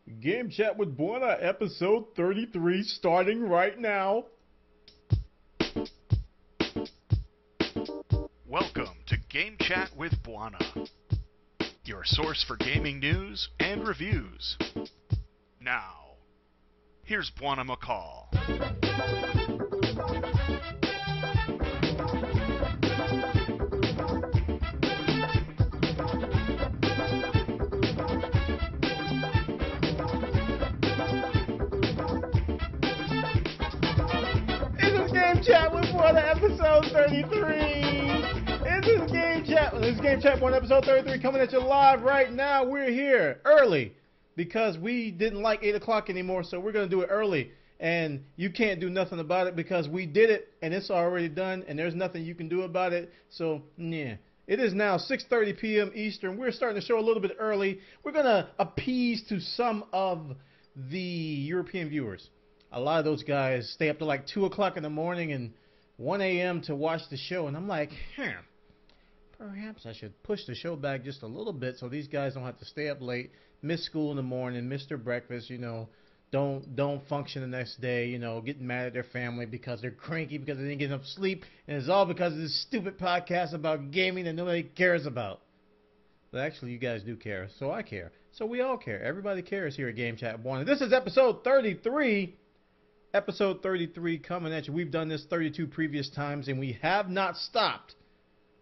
Game Chat with Bwana, episode 33, starting right now. Welcome to Game Chat with Bwana, your source for gaming news and reviews. Now, here's Bwana McCall. Game Chat with Bwana, episode 33. This is Game Chat. This is Game Chat 1, episode 33, coming at you live right now. We're here early because we didn't like 8 o'clock anymore, so we're going to do it early. And you can't do nothing about it because we did it, and it's already done, and there's nothing you can do about it. So, yeah. It is now 6:30 p.m. Eastern. We're starting the show a little bit early. We're going to appease to some of the European viewers. A lot of those guys stay up to like 2 o'clock in the morning and 1 a.m. to watch the show. And I'm like, perhaps I should push the show back just a little bit so these guys don't have to stay up late, miss school in the morning, miss their breakfast, don't function the next day, getting mad at their family because they're cranky because they didn't get enough sleep. And it's all because of this stupid podcast about gaming that nobody cares about. But actually, you guys do care, so I care. So we all care. Everybody cares here at Game Chat 1. This is episode 33. Episode 33 coming at you. We've done this 32 previous times, and we have not stopped.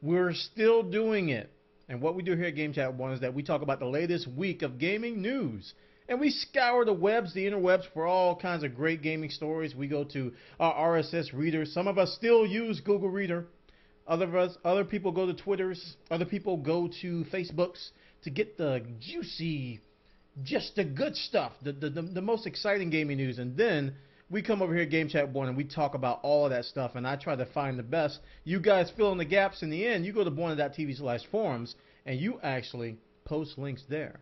We're still doing it. And what we do here at Game Chat 1 is that we talk about the latest week of gaming news. And we scour the webs, the interwebs, for all kinds of great gaming stories. We go to our RSS readers. Some of us still use Google Reader. Other people go to Twitters. Other people go to Facebooks to get the juicy, just the good stuff, the most exciting gaming news. And then we come over here at Game Chat 1 and we talk about all of that stuff, and I try to find the best. You guys fill in the gaps in the end. You go to bwana.tv/forums, and you actually post links there.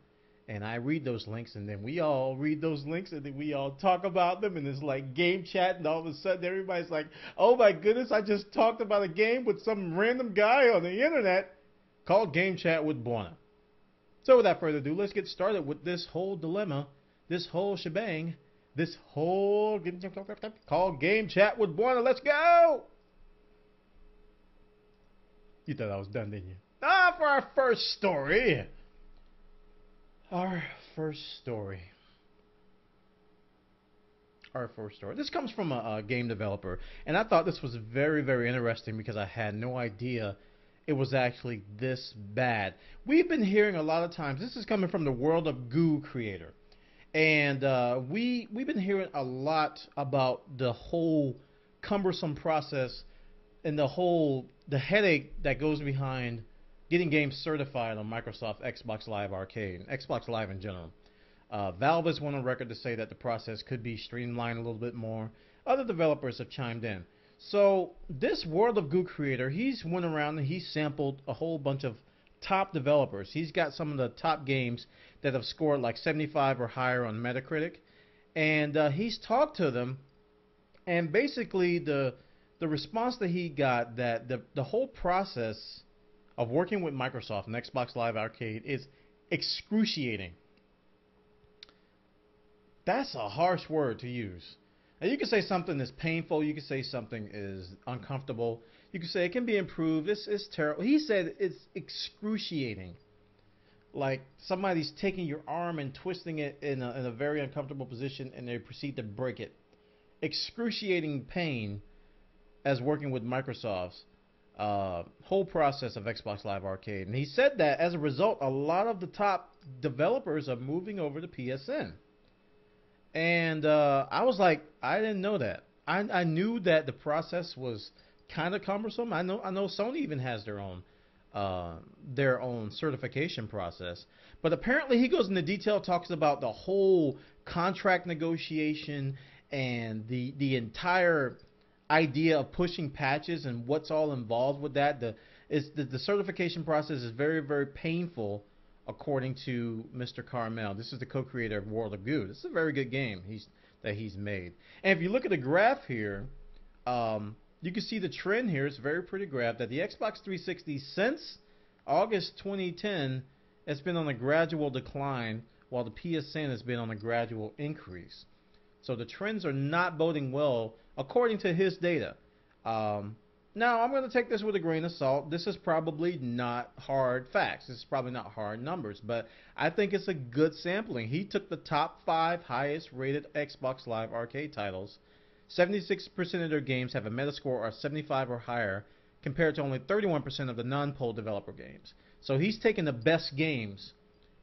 And I read those links, and then we all read those links, and then we all talk about them, and it's like Game Chat, and all of a sudden everybody's like, oh my goodness, I just talked about a game with some random guy on the internet called Game Chat with Bwana. So without further ado, let's get started with this whole dilemma, this whole shebang, this whole called Game Chat with Bwana. Let's go! You thought I was done, didn't you? For our first story. This comes from a game developer, and I thought this was very, very interesting because I had no idea it was actually this bad. We've been hearing a lot of times, this is coming from the World of Goo creator. And we've been hearing a lot about the whole cumbersome process and the headache that goes behind getting games certified on Microsoft Xbox Live Arcade, Xbox Live in general. Valve has went on record to say that the process could be streamlined a little bit more. Other developers have chimed in. So this World of Goo creator, he's went around and he's sampled a whole bunch of top developers. He's got some of the top games that have scored like 75 or higher on Metacritic, and he's talked to them, and basically the response that he got, that the whole process of working with Microsoft and Xbox Live Arcade is excruciating. That's a harsh word to use. Now, you can say something is painful, you can say something is uncomfortable, you can say it can be improved, it's terrible. He said it's excruciating. Like somebody's taking your arm and twisting it in a very uncomfortable position, and they proceed to break it. Excruciating pain as working with Microsoft's whole process of Xbox Live Arcade. And he said that as a result, a lot of the top developers are moving over to PSN. And I was like, I didn't know that. I knew that the process was kind of cumbersome. I know Sony even has their own certification process. But apparently he goes into detail, talks about the whole contract negotiation and the entire idea of pushing patches and what's all involved with that. The certification process is very, very painful, according to Mr. Carmel. This is the co-creator of World of Goo. This is a very good game that he's made. And if you look at the graph here, you can see the trend here. It's a very pretty graph that the Xbox 360 since August 2010 has been on a gradual decline, while the PSN has been on a gradual increase. So the trends are not boding well according to his data. Now, I'm going to take this with a grain of salt. This is probably not hard facts. This is probably not hard numbers, but I think it's a good sampling. He took the top 5 highest rated Xbox Live Arcade titles. 76% of their games have a Metascore of 75 or higher, compared to only 31% of the non-poll developer games. So he's taking the best games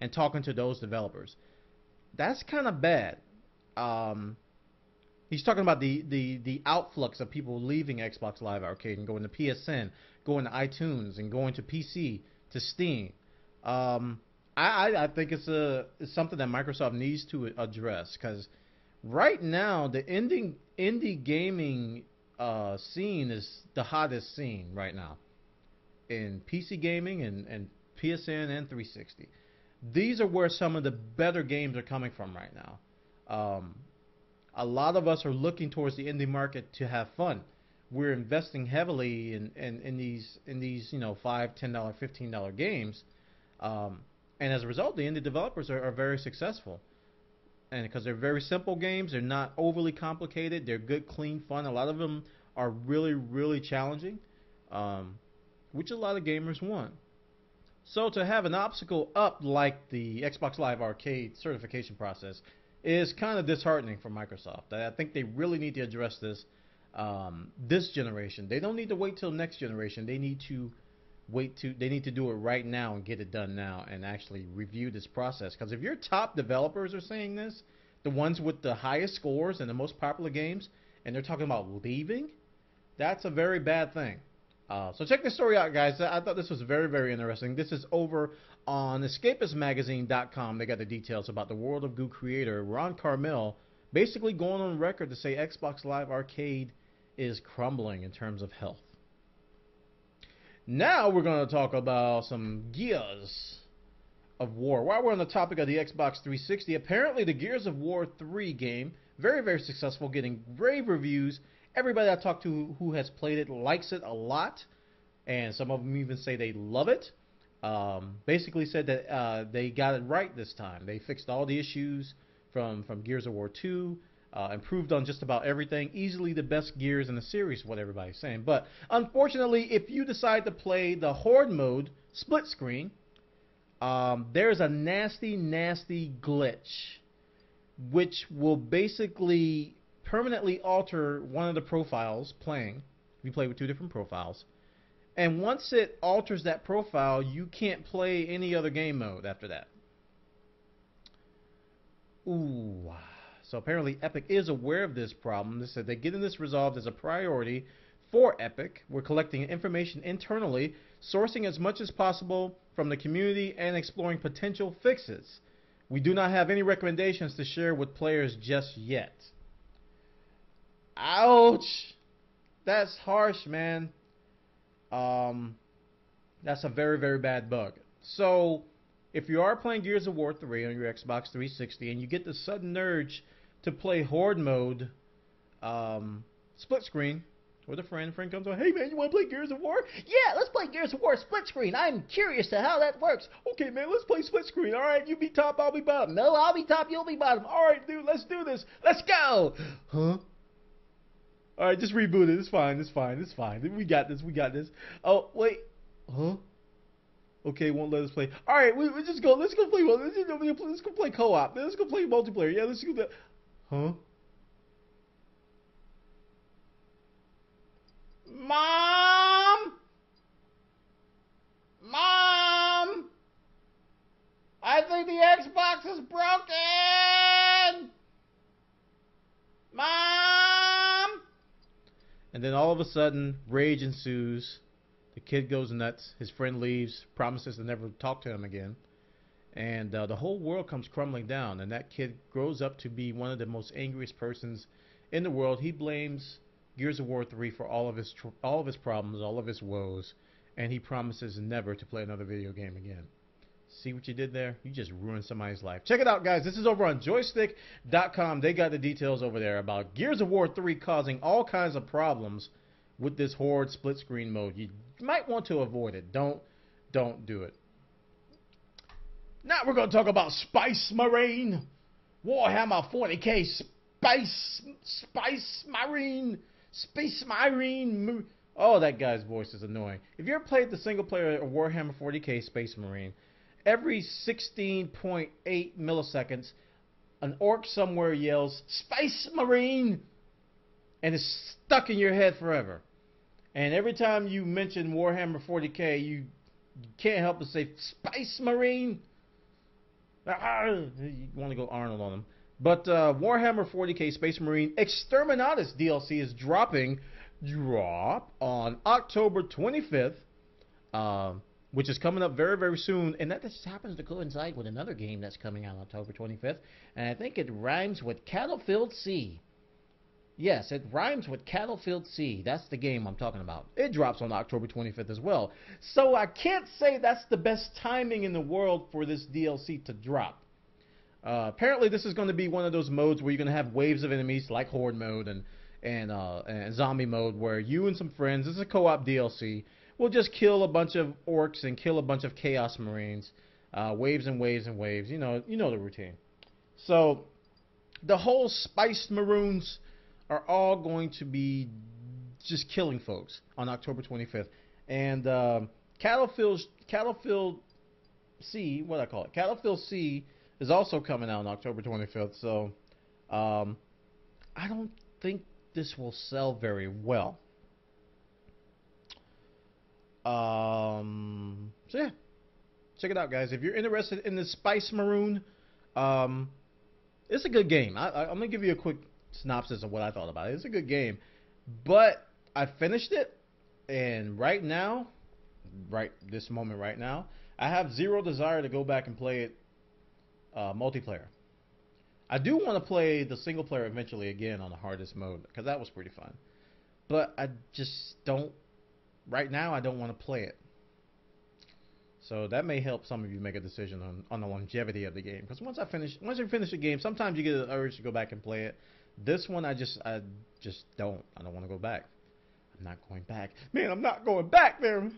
and talking to those developers. That's kind of bad. He's talking about the outflux of people leaving Xbox Live Arcade and going to PSN, going to iTunes, and going to PC, to Steam. I think it's something that Microsoft needs to address, because right now the indie gaming scene is the hottest scene right now in PC gaming and PSN and 360. These are where some of the better games are coming from right now. A lot of us are looking towards the indie market to have fun. We're investing heavily in these $5, $10, $15 games, and as a result, the indie developers are very successful. And because they're very simple games, they're not overly complicated. They're good, clean fun. A lot of them are really, really challenging, which a lot of gamers want. So to have an obstacle up like the Xbox Live Arcade certification process is kind of disheartening for Microsoft. I think they really need to address this this generation. They don't need to wait till next generation. They need to do it right now and get it done now and actually review this process. Because if your top developers are saying this, the ones with the highest scores and the most popular games, and they're talking about leaving, that's a very bad thing. So check this story out, guys. I thought this was very, very interesting. This is over on escapismagazine.com. They got the details about the World of Goo creator Ron Carmel basically going on record to say Xbox Live Arcade is crumbling in terms of health. Now we're going to talk about some Gears of War. While we're on the topic of the Xbox 360, apparently the Gears of War 3 game, very, very successful, getting rave reviews. Everybody I talked to who has played it likes it a lot, and some of them even say they love it. Basically said that they got it right this time. They fixed all the issues from Gears of War 2, improved on just about everything. Easily the best Gears in the series, what everybody's saying. But unfortunately, if you decide to play the Horde mode split screen, there's a nasty, nasty glitch which will basically permanently alter one of the profiles playing. You play with 2 different profiles. And once it alters that profile, you can't play any other game mode after that. Ooh. So apparently Epic is aware of this problem. They said they're getting this resolved as a priority for Epic. We're collecting information internally, sourcing as much as possible from the community, and exploring potential fixes. We do not have any recommendations to share with players just yet. Ouch! That's harsh, man. That's a very, very bad bug. So, if you are playing Gears of War 3 on your Xbox 360 and you get the sudden urge to play Horde mode split screen with a friend comes on, hey man, you want to play Gears of War? Yeah, let's play Gears of War split screen. I'm curious to how that works. Okay man, let's play split screen. Alright, you be top, I'll be bottom. No, I'll be top, you'll be bottom. Alright dude, let's do this. Let's go! Huh? Alright, just reboot it. It's fine. It's fine. It's fine. We got this. We got this. Oh, wait. Huh? Okay, won't let us play. Alright, we just go. Let's go play. Let's go play co-op. Let's go play multiplayer. Yeah, let's go. Huh? Mom! Mom! I think the Xbox is broken! Mom! And then all of a sudden, rage ensues. The kid goes nuts. His friend leaves, promises to never talk to him again. And the whole world comes crumbling down. And that kid grows up to be one of the most angriest persons in the world. He blames Gears of War 3 for all of his problems, all of his woes. And he promises never to play another video game again. See what you did there? You just ruined somebody's life. Check it out, guys. This is over on joystick.com. They got the details over there about Gears of War 3 causing all kinds of problems with this Horde split screen mode. You might want to avoid it. Don't do it. Now we're going to talk about Space Marine. Warhammer 40k Space Marine. Oh, that guy's voice is annoying. If you ever played the single player of Warhammer 40k Space Marine, every 16.8 milliseconds, an orc somewhere yells, Space Marine! And it's stuck in your head forever. And every time you mention Warhammer 40k, you can't help but say, Space Marine! You want to go Arnold on them. But Warhammer 40k Space Marine Exterminatus DLC is drop on October 25th, which is coming up very, very soon. And that just happens to coincide with another game that's coming out on October 25th. And I think it rhymes with Cattlefield Sea. Yes, it rhymes with Cattlefield Sea. That's the game I'm talking about. It drops on October 25th as well. So I can't say that's the best timing in the world for this DLC to drop. Apparently this is going to be one of those modes where you're going to have waves of enemies like Horde mode and zombie mode, where you and some friends, this is a co-op DLC, will just kill a bunch of orcs and kill a bunch of Chaos Marines. Waves and waves and waves. You know the routine. So the whole Spice Maroons are all going to be just killing folks on October 25th. And Cattlefield Sea, what do I call it? Cattlefield Sea is also coming out on October 25th. So I don't think this will sell very well. So yeah, check it out, guys. If you're interested in the Spice Maroon, it's a good game. I'm gonna give you a quick synopsis of what I thought about it. It's a good game, but I finished it, and right now, this moment right now, I have zero desire to go back and play it multiplayer. I do want to play the single player eventually again on the hardest mode, because that was pretty fun, but I just don't. Right now, I don't want to play it. So that may help some of you make a decision on the longevity of the game. Because once you finish a game, sometimes you get an urge to go back and play it. This one, I just don't. I don't want to go back. I'm not going back. Man, I'm not going back there. You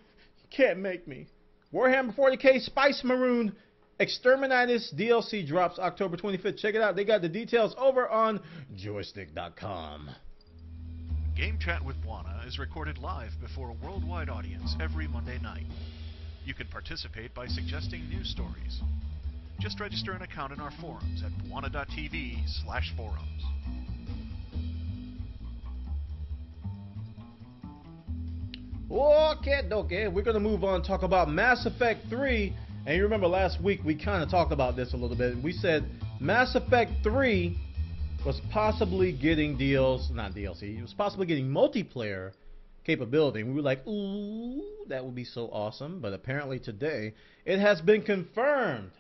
can't make me. Warhammer 40k Spice Maroon Exterminatus DLC drops October 25th. Check it out. They got the details over on joystick.com. Game Chat with Bwana is recorded live before a worldwide audience every Monday night. You can participate by suggesting news stories. Just register an account in our forums at bwana.tv/forums. Okay, we're going to move on and talk about Mass Effect 3. And you remember last week we kind of talked about this a little bit. We said Mass Effect 3 was possibly getting it was possibly getting multiplayer capability. And we were like, ooh, that would be so awesome. But apparently today, it has been confirmed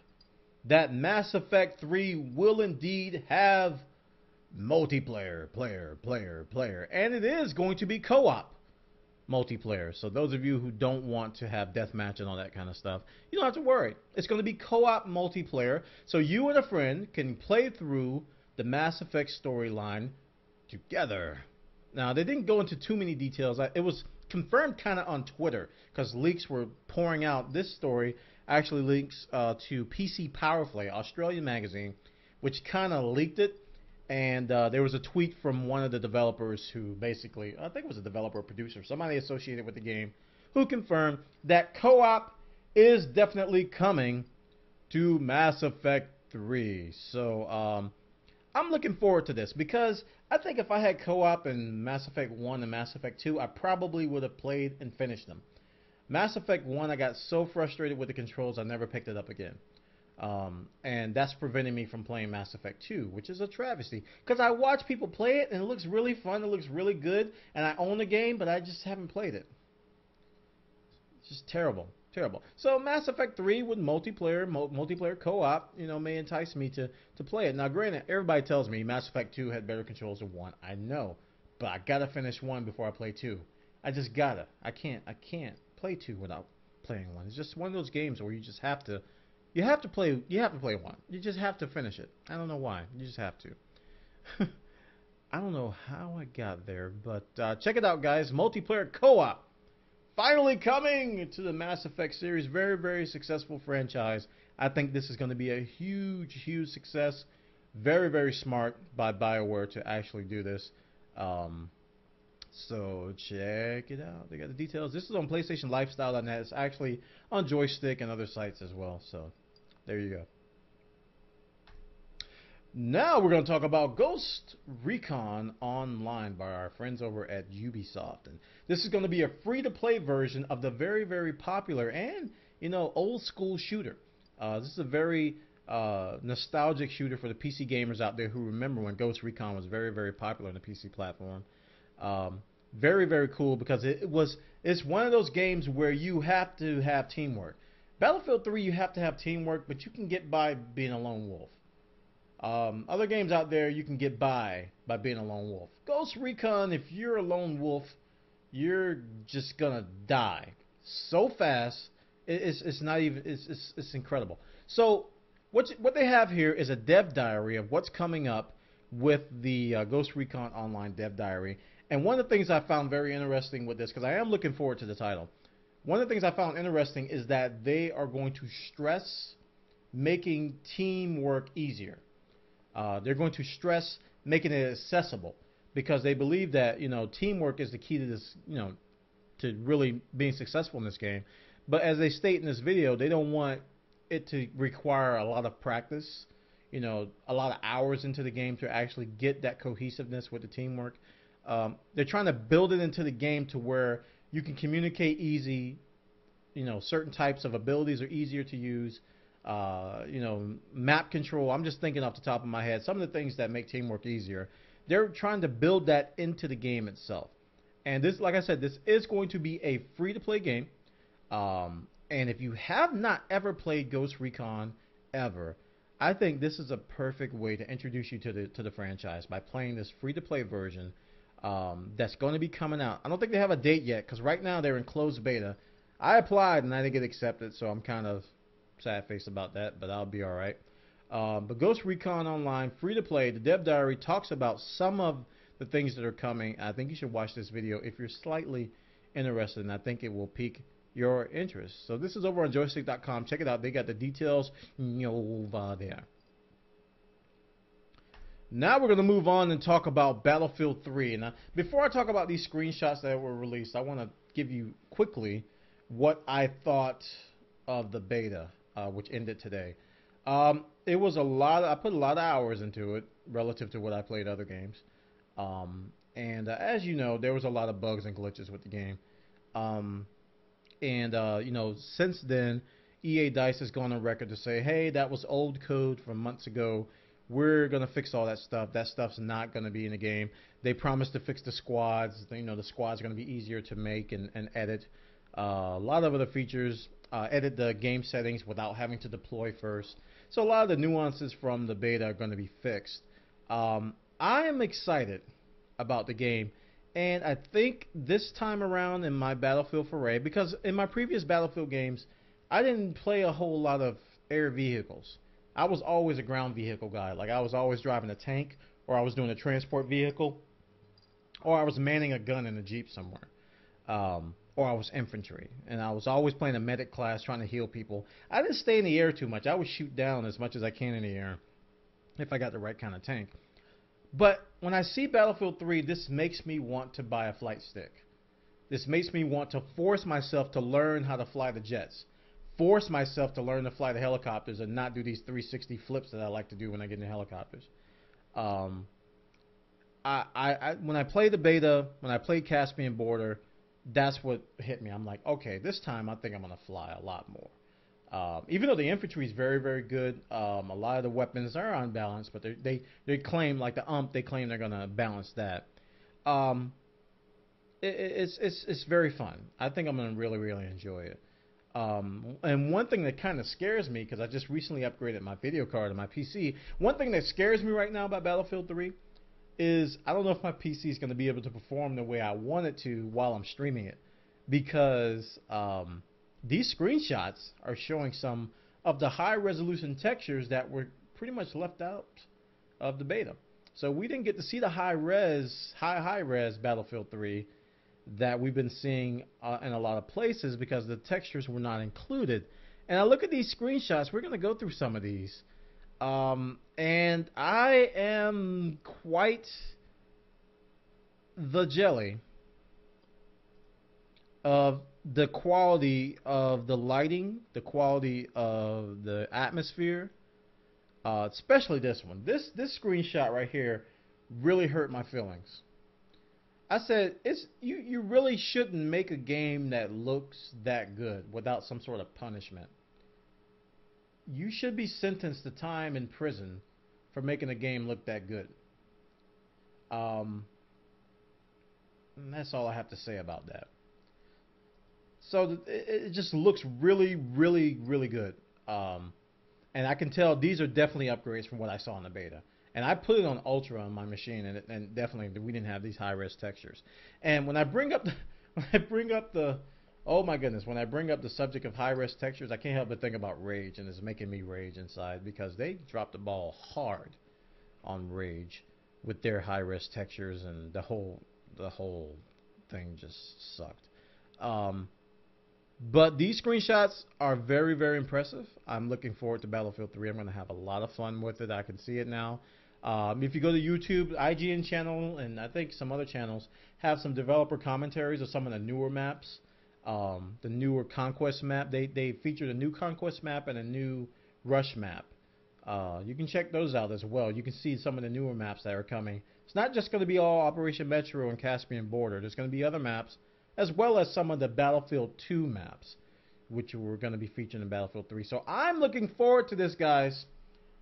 that Mass Effect 3 will indeed have multiplayer, player. And it is going to be co-op multiplayer. So those of you who don't want to have deathmatch and all that kind of stuff, you don't have to worry. It's going to be co-op multiplayer. So you and a friend can play through the Mass Effect storyline together. Now, they didn't go into too many details. It was confirmed kind of on Twitter because leaks were pouring out. This story actually links to PC Powerplay, Australian magazine, which kind of leaked it. And there was a tweet from one of the developers who basically, I think it was a developer or producer, somebody associated with the game, who confirmed that co-op is definitely coming to Mass Effect 3. So, I'm looking forward to this because I think if I had co-op in Mass Effect 1 and Mass Effect 2, I probably would have played and finished them. Mass Effect 1, I got so frustrated with the controls, I never picked it up again. And that's preventing me from playing Mass Effect 2, which is a travesty. Because I watch people play it, and it looks really fun, it looks really good, and I own the game, but I just haven't played it. It's just terrible. So Mass Effect 3 with multiplayer co-op, may entice me to play it. Now, granted, everybody tells me Mass Effect 2 had better controls than 1. I know, but I gotta finish 1 before I play 2. I just gotta. I can't play 2 without playing 1. It's just one of those games where you just have to. You have to play 1. You just have to finish it. I don't know why. You just have to. I don't know how I got there, but check it out, guys. Multiplayer co-op finally coming to the Mass Effect series. Very, very successful franchise. I think this is going to be a huge, huge success. Very, very smart by BioWare to actually do this. So check it out. They got the details. This is on PlayStation Lifestyle.net. It's actually on Joystick and other sites as well. So there you go. Now we're going to talk about Ghost Recon Online by our friends over at Ubisoft. And this is going to be a free-to-play version of the very, very popular and, old school shooter. This is a very nostalgic shooter for the PC gamers out there who remember when Ghost Recon was very, very popular on the PC platform. Very, very cool because it's one of those games where you have to have teamwork. Battlefield 3, you have to have teamwork, but you can get by being a lone wolf. Other games out there, you can get by being a lone wolf. Ghost Recon, if you're a lone wolf, you're just gonna die so fast. It's not even. It's incredible. So what they have here is a dev diary of what's coming up with the Ghost Recon Online dev diary. And one of the things I found very interesting with this, because I am looking forward to the title, one of the things I found interesting is that they are going to stress making teamwork easier. They're going to stress making it accessible because they believe that, teamwork is the key to this, to really being successful in this game. But as they state in this video, they don't want it to require a lot of practice, a lot of hours into the game to actually get that cohesiveness with the teamwork. They're trying to build it into the game to where you can communicate easy, certain types of abilities are easier to use. Map control. I'm just thinking off the top of my head some of the things that make teamwork easier. They're trying to build that into the game itself. And this, like I said, this is going to be a free-to-play game. And if you have not ever played Ghost Recon ever, I think this is a perfect way to introduce you to the franchise by playing this free-to-play version that's going to be coming out. I don't think they have a date yet because right now they're in closed beta. I applied and I didn't get accepted, so I'm kind of sad face about that, but I'll be alright. But Ghost Recon Online, free to play. The dev diary talks about some of the things that are coming. I think you should watch this video if you're slightly interested, and I think it will pique your interest. So this is over on joystick.com. Check it out. They got the details over there. Now we're going to move on and talk about Battlefield 3. Now, before I talk about these screenshots that were released, I want to give you quickly what I thought of the beta, which ended today. It was I put a lot of hours into it relative to what I played other games. As you know, there was a lot of bugs and glitches with the game. Since then, EA Dice has gone on record to say, hey, that was old code from months ago. We're going to fix all that stuff. That stuff's not going to be in the game. They promised to fix the squads. The squads are going to be easier to make and edit. A lot of other features. Edit the game settings without having to deploy first. So a lot of the nuances from the beta are going to be fixed. I am excited about the game. And I think this time around in my Battlefield foray, because in my previous Battlefield games, I didn't play a whole lot of air vehicles. I was always a ground vehicle guy. Like I was always driving a tank, or I was doing a transport vehicle, or I was manning a gun in a Jeep somewhere. Or I was infantry. And I was always playing a medic class trying to heal people. I didn't stay in the air too much. I would shoot down as much as I can in the air if I got the right kind of tank. But when I see Battlefield 3, this makes me want to buy a flight stick. This makes me want to force myself to learn how to fly the jets. Force myself to learn to fly the helicopters and not do these 360 flips that I like to do when I get in the helicopters. When I play the beta, when I play Caspian Border, that's what hit me. I'm like, okay, this time I think I'm going to fly a lot more. Even though the infantry is very, very good, a lot of the weapons are unbalanced, but they claim, like the they claim they're going to balance that. It's very fun. I think I'm going to really, really enjoy it. And one thing that kind of scares me, because I just recently upgraded my video card on my PC, one thing that scares me right now about Battlefield 3 is I don't know if my PC is going to be able to perform the way I want it to while I'm streaming it, because these screenshots are showing some of the high resolution textures that were pretty much left out of the beta. So we didn't get to see the high res Battlefield 3 that we've been seeing in a lot of places because the textures were not included. And I look at these screenshots. We're going to go through some of these. And I am quite the jelly of the quality of the lighting, the quality of the atmosphere, especially this one. This screenshot right here really hurt my feelings. I said, you really shouldn't make a game that looks that good without some sort of punishment. You should be sentenced to time in prison for making a game look that good. And that's all I have to say about that. So it just looks really, really, really good. And I can tell these are definitely upgrades from what I saw in the beta. And I put it on Ultra on my machine, and definitely we didn't have these high-res textures. And when I bring up the oh my goodness, when I bring up the subject of high-res textures, I can't help but think about Rage, and it's making me rage inside because they dropped the ball hard on Rage with their high-res textures, and the whole thing just sucked. But these screenshots are very, very impressive. I'm looking forward to Battlefield 3. I'm going to have a lot of fun with it. I can see it now. If you go to YouTube, IGN channel, and I think some other channels have some developer commentaries of some of the newer maps. The newer Conquest map. They featured a new Conquest map and a new Rush map. You can check those out as well. You can see some of the newer maps that are coming. It's not just going to be all Operation Metro and Caspian Border. There's going to be other maps, as well as some of the Battlefield 2 maps, which we're going to be featuring in Battlefield 3. So I'm looking forward to this, guys.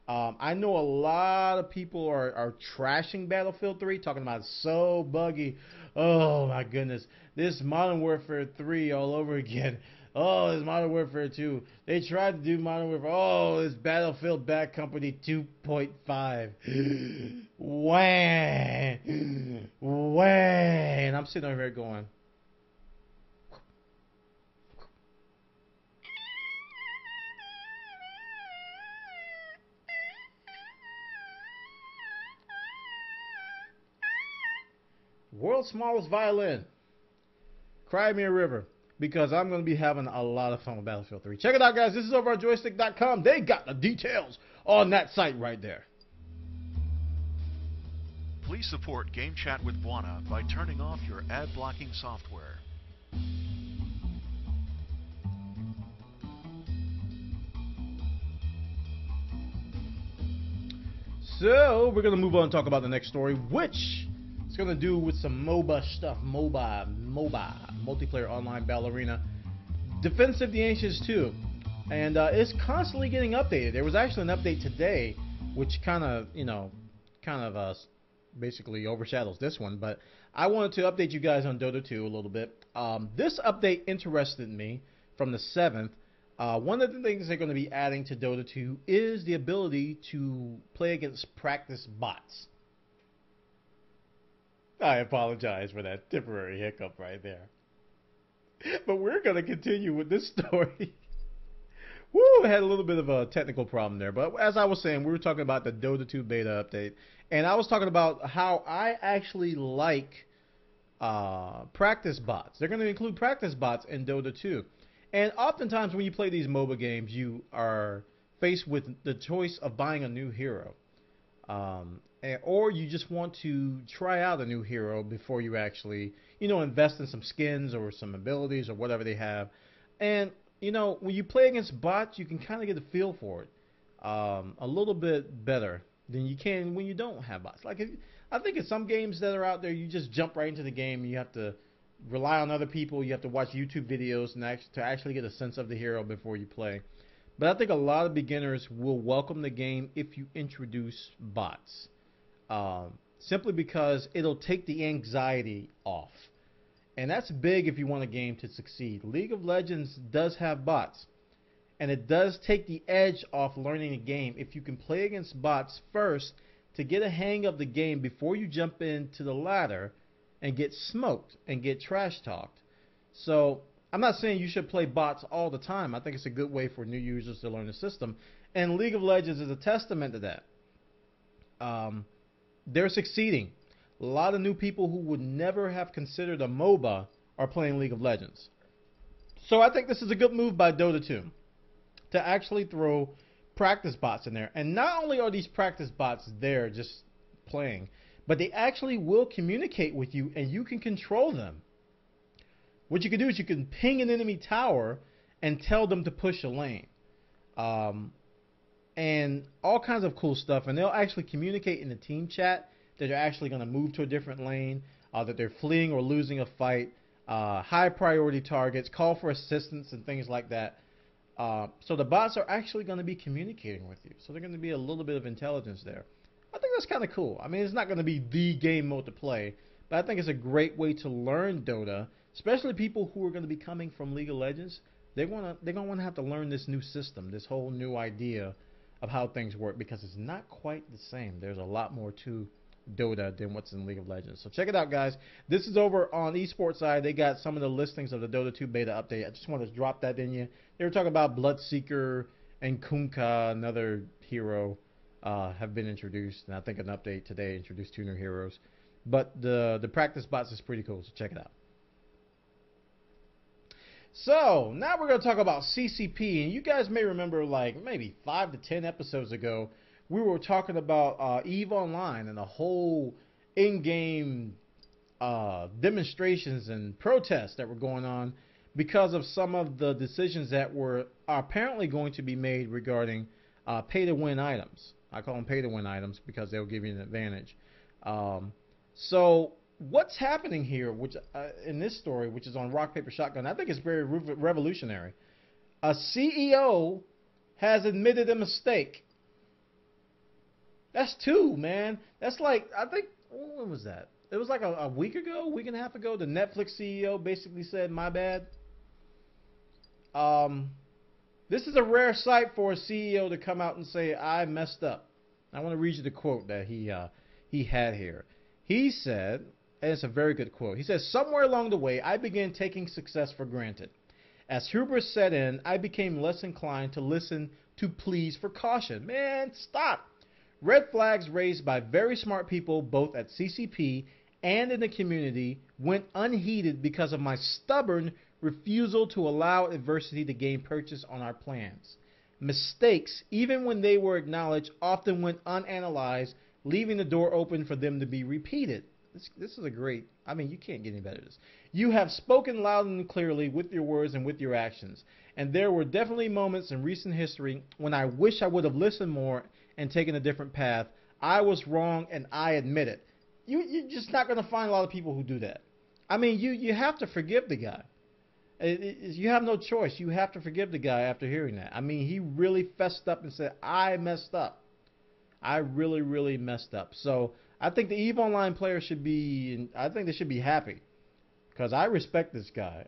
I know a lot of people are trashing Battlefield 3, talking about it's so buggy. Oh, my goodness. This Modern Warfare 3 all over again. Oh, it's Modern Warfare 2. They tried to do Modern Warfare. Oh, it's Battlefield Bad Company 2.5. Wah! Wah! And I'm sitting over here going, world's smallest violin, Cry Me a River, because I'm going to be having a lot of fun with Battlefield 3. Check it out, guys. This is over on joystick.com. They got the details on that site right there. Please support Game Chat with Bwana by turning off your ad blocking software. So we're going to move on and talk about the next story, which is going to do with some MOBA stuff. MOBA, Multiplayer Online Battle Arena. Defense of the Ancients 2. And it's constantly getting updated. There was actually an update today, which kind of basically overshadows this one. But I wanted to update you guys on Dota 2 a little bit. This update interested me from the 7th. One of the things they're going to be adding to Dota 2 is the ability to play against practice bots. I apologize for that temporary hiccup right there. But we're going to continue with this story. Woo, I had a little bit of a technical problem there. But as I was saying, we were talking about the Dota 2 beta update. And I was talking about how I actually like practice bots. They're going to include practice bots in Dota 2. And oftentimes when you play these MOBA games, you are faced with the choice of buying a new hero. Or you just want to try out a new hero before you actually, invest in some skins or some abilities or whatever they have. And, when you play against bots, you can kind of get a feel for it a little bit better than you can when you don't have bots. I think in some games that are out there, you just jump right into the game and you have to rely on other people. You have to watch YouTube videos and to actually get a sense of the hero before you play. But I think a lot of beginners will welcome the game if you introduce bots. Simply because it'll take the anxiety off. And that's big if you want a game to succeed. League of Legends does have bots. And it does take the edge off learning the game if you can play against bots first to get a hang of the game before you jump into the ladder and get smoked and get trash talked. So I'm not saying you should play bots all the time. I think it's a good way for new users to learn the system. And League of Legends is a testament to that. They're succeeding. A lot of new people who would never have considered a MOBA are playing League of Legends. So I think this is a good move by Dota 2 to actually throw practice bots in there. And not only are these practice bots there just playing, but they actually will communicate with you and you can control them. What you can do is you can ping an enemy tower and tell them to push a lane. And all kinds of cool stuff. And they'll actually communicate in the team chat that they're actually going to move to a different lane, that they're fleeing or losing a fight, high priority targets, call for assistance and things like that. So the bots are actually going to be communicating with you. So they're going to be a little bit of intelligence there. I think that's kind of cool. I mean, it's not going to be the game mode to play, but I think it's a great way to learn Dota, especially people who are going to be coming from League of Legends. They're going to want to have to learn this new system, this whole new idea of how things work, because it's not quite the same. There's a lot more to Dota than what's in League of Legends. So check it out, guys. This is over on esports side. They got some of the listings of the Dota 2 beta update. I just wanted to drop that in you. They were talking about Bloodseeker and Kunkka, another hero, have been introduced, and I think an update today introduced 2 new heroes. But the practice bots is pretty cool, so check it out. So now we're going to talk about CCP, and you guys may remember, like maybe 5 to 10 episodes ago, we were talking about EVE Online and the whole in-game demonstrations and protests that were going on because of some of the decisions that were apparently going to be made regarding pay-to-win items. I call them pay-to-win items because they'll give you an advantage. So what's happening here, which in this story, which is on Rock, Paper, Shotgun, I think it's very revolutionary. A CEO has admitted a mistake. That's 2, man. That's like, I think, when was that? It was like a week ago, week and a half ago. The Netflix CEO basically said, my bad. This is a rare sight for a CEO to come out and say, I messed up. I want to read you the quote that he had here. He said, and it's a very good quote. He says, somewhere along the way, I began taking success for granted. As hubris set in, I became less inclined to listen to pleas for caution. Man, stop. Red flags raised by very smart people, both at CCP and in the community, went unheeded because of my stubborn refusal to allow adversity to gain purchase on our plans. Mistakes, even when they were acknowledged, often went unanalyzed, leaving the door open for them to be repeated. This is a great, I mean, you can't get any better than this. You have spoken loud and clearly with your words and with your actions. And there were definitely moments in recent history when I wish I would have listened more and taken a different path. I was wrong and I admit it. You're just not going to find a lot of people who do that. I mean, you have to forgive the guy. You have no choice. You have to forgive the guy after hearing that. I mean, he really fessed up and said, I messed up. I really, really messed up. So I think the EVE Online players should be, I think they should be happy. Because I respect this guy.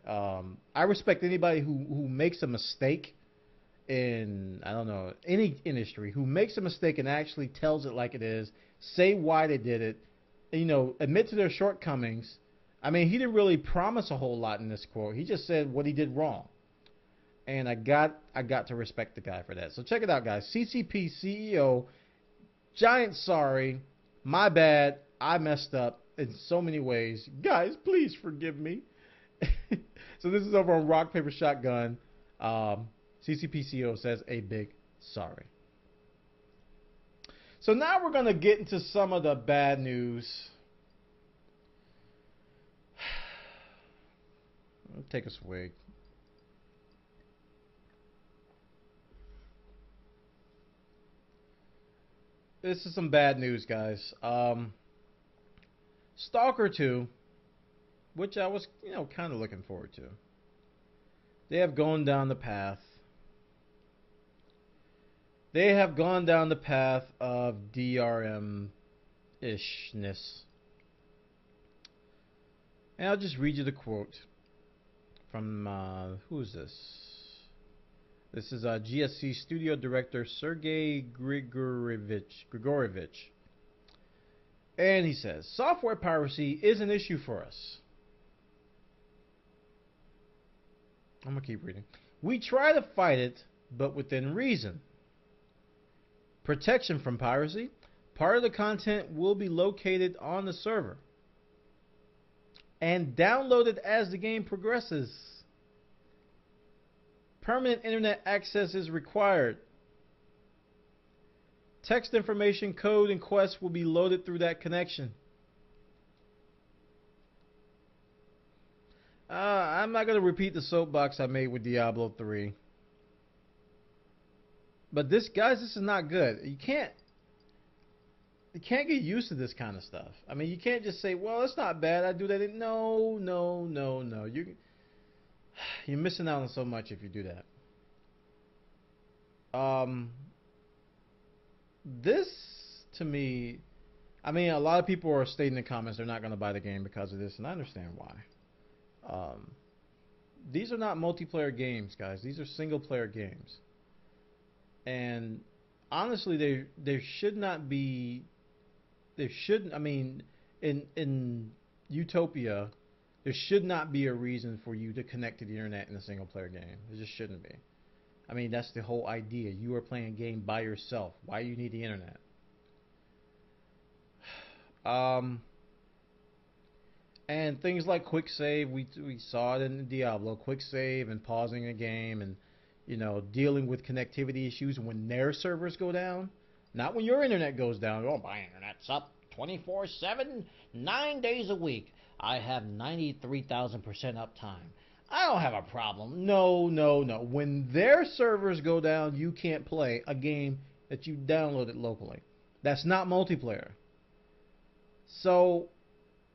I respect anybody who makes a mistake in, I don't know, any industry, who makes a mistake and actually tells it like it is, say why they did it, you know, admit to their shortcomings. I mean, he didn't really promise a whole lot in this quote. He just said what he did wrong. And I got to respect the guy for that. So check it out, guys. CCP CEO, giant sorry, my bad, I messed up in so many ways. Guys, please forgive me. So this is over on Rock, Paper, Shotgun. CCP CEO says a big sorry. So now we're going to get into some of the bad news. Take a swig. This is some bad news, guys. Stalker 2, which I was, kind of looking forward to. They have gone down the path. They have gone down the path of DRM-ishness. And I'll just read you the quote from, who is this? This is GSC Studio Director Sergey Grigorovich. And he says, software piracy is an issue for us. I'm going to keep reading. We try to fight it, but within reason. Protection from piracy. Part of the content will be located on the server and downloaded as the game progresses. Permanent internet access is required. Text information, code, and quests will be loaded through that connection. I'm not going to repeat the soapbox I made with Diablo 3. But this, guys, this is not good. You can't get used to this kind of stuff. I mean, you can't just say, well, it's not bad. I do that. No. You're missing out on so much if you do that. This, to me, I mean, a lot of people are stating in the comments they're not going to buy the game because of this, and I understand why. These are not multiplayer games, guys. These are single-player games. And honestly, there should not be... There shouldn't... I mean, in Utopia, there should not be a reason for you to connect to the internet in a single-player game. There just shouldn't be. I mean, that's the whole idea. You are playing a game by yourself. Why do you need the internet? And things like quick save, we saw it in Diablo, quick save and pausing a game and, you know, dealing with connectivity issues when their servers go down. Not when your internet goes down. Oh, my internet's up 24/7, 9 days a week. I have 93,000% uptime. I don't have a problem. No. When their servers go down, you can't play a game that you downloaded locally. That's not multiplayer. So,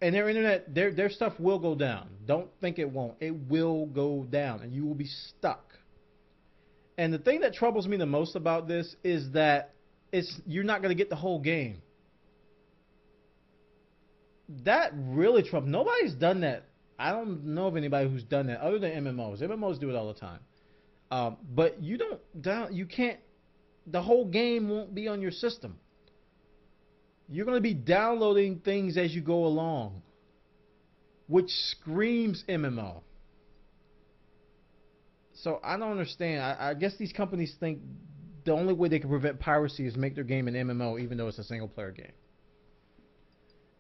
and their internet, their stuff will go down. Don't think it won't. It will go down, and you will be stuck. And the thing that troubles me the most about this is that you're not going to get the whole game. That really troubles. Nobody's done that. I don't know of anybody who's done that other than MMOs. MMOs do it all the time. But you can't, the whole game won't be on your system. You're going to be downloading things as you go along, which screams MMO. So I don't understand. I guess these companies think the only way they can prevent piracy is make their game an MMO, even though it's a single player game.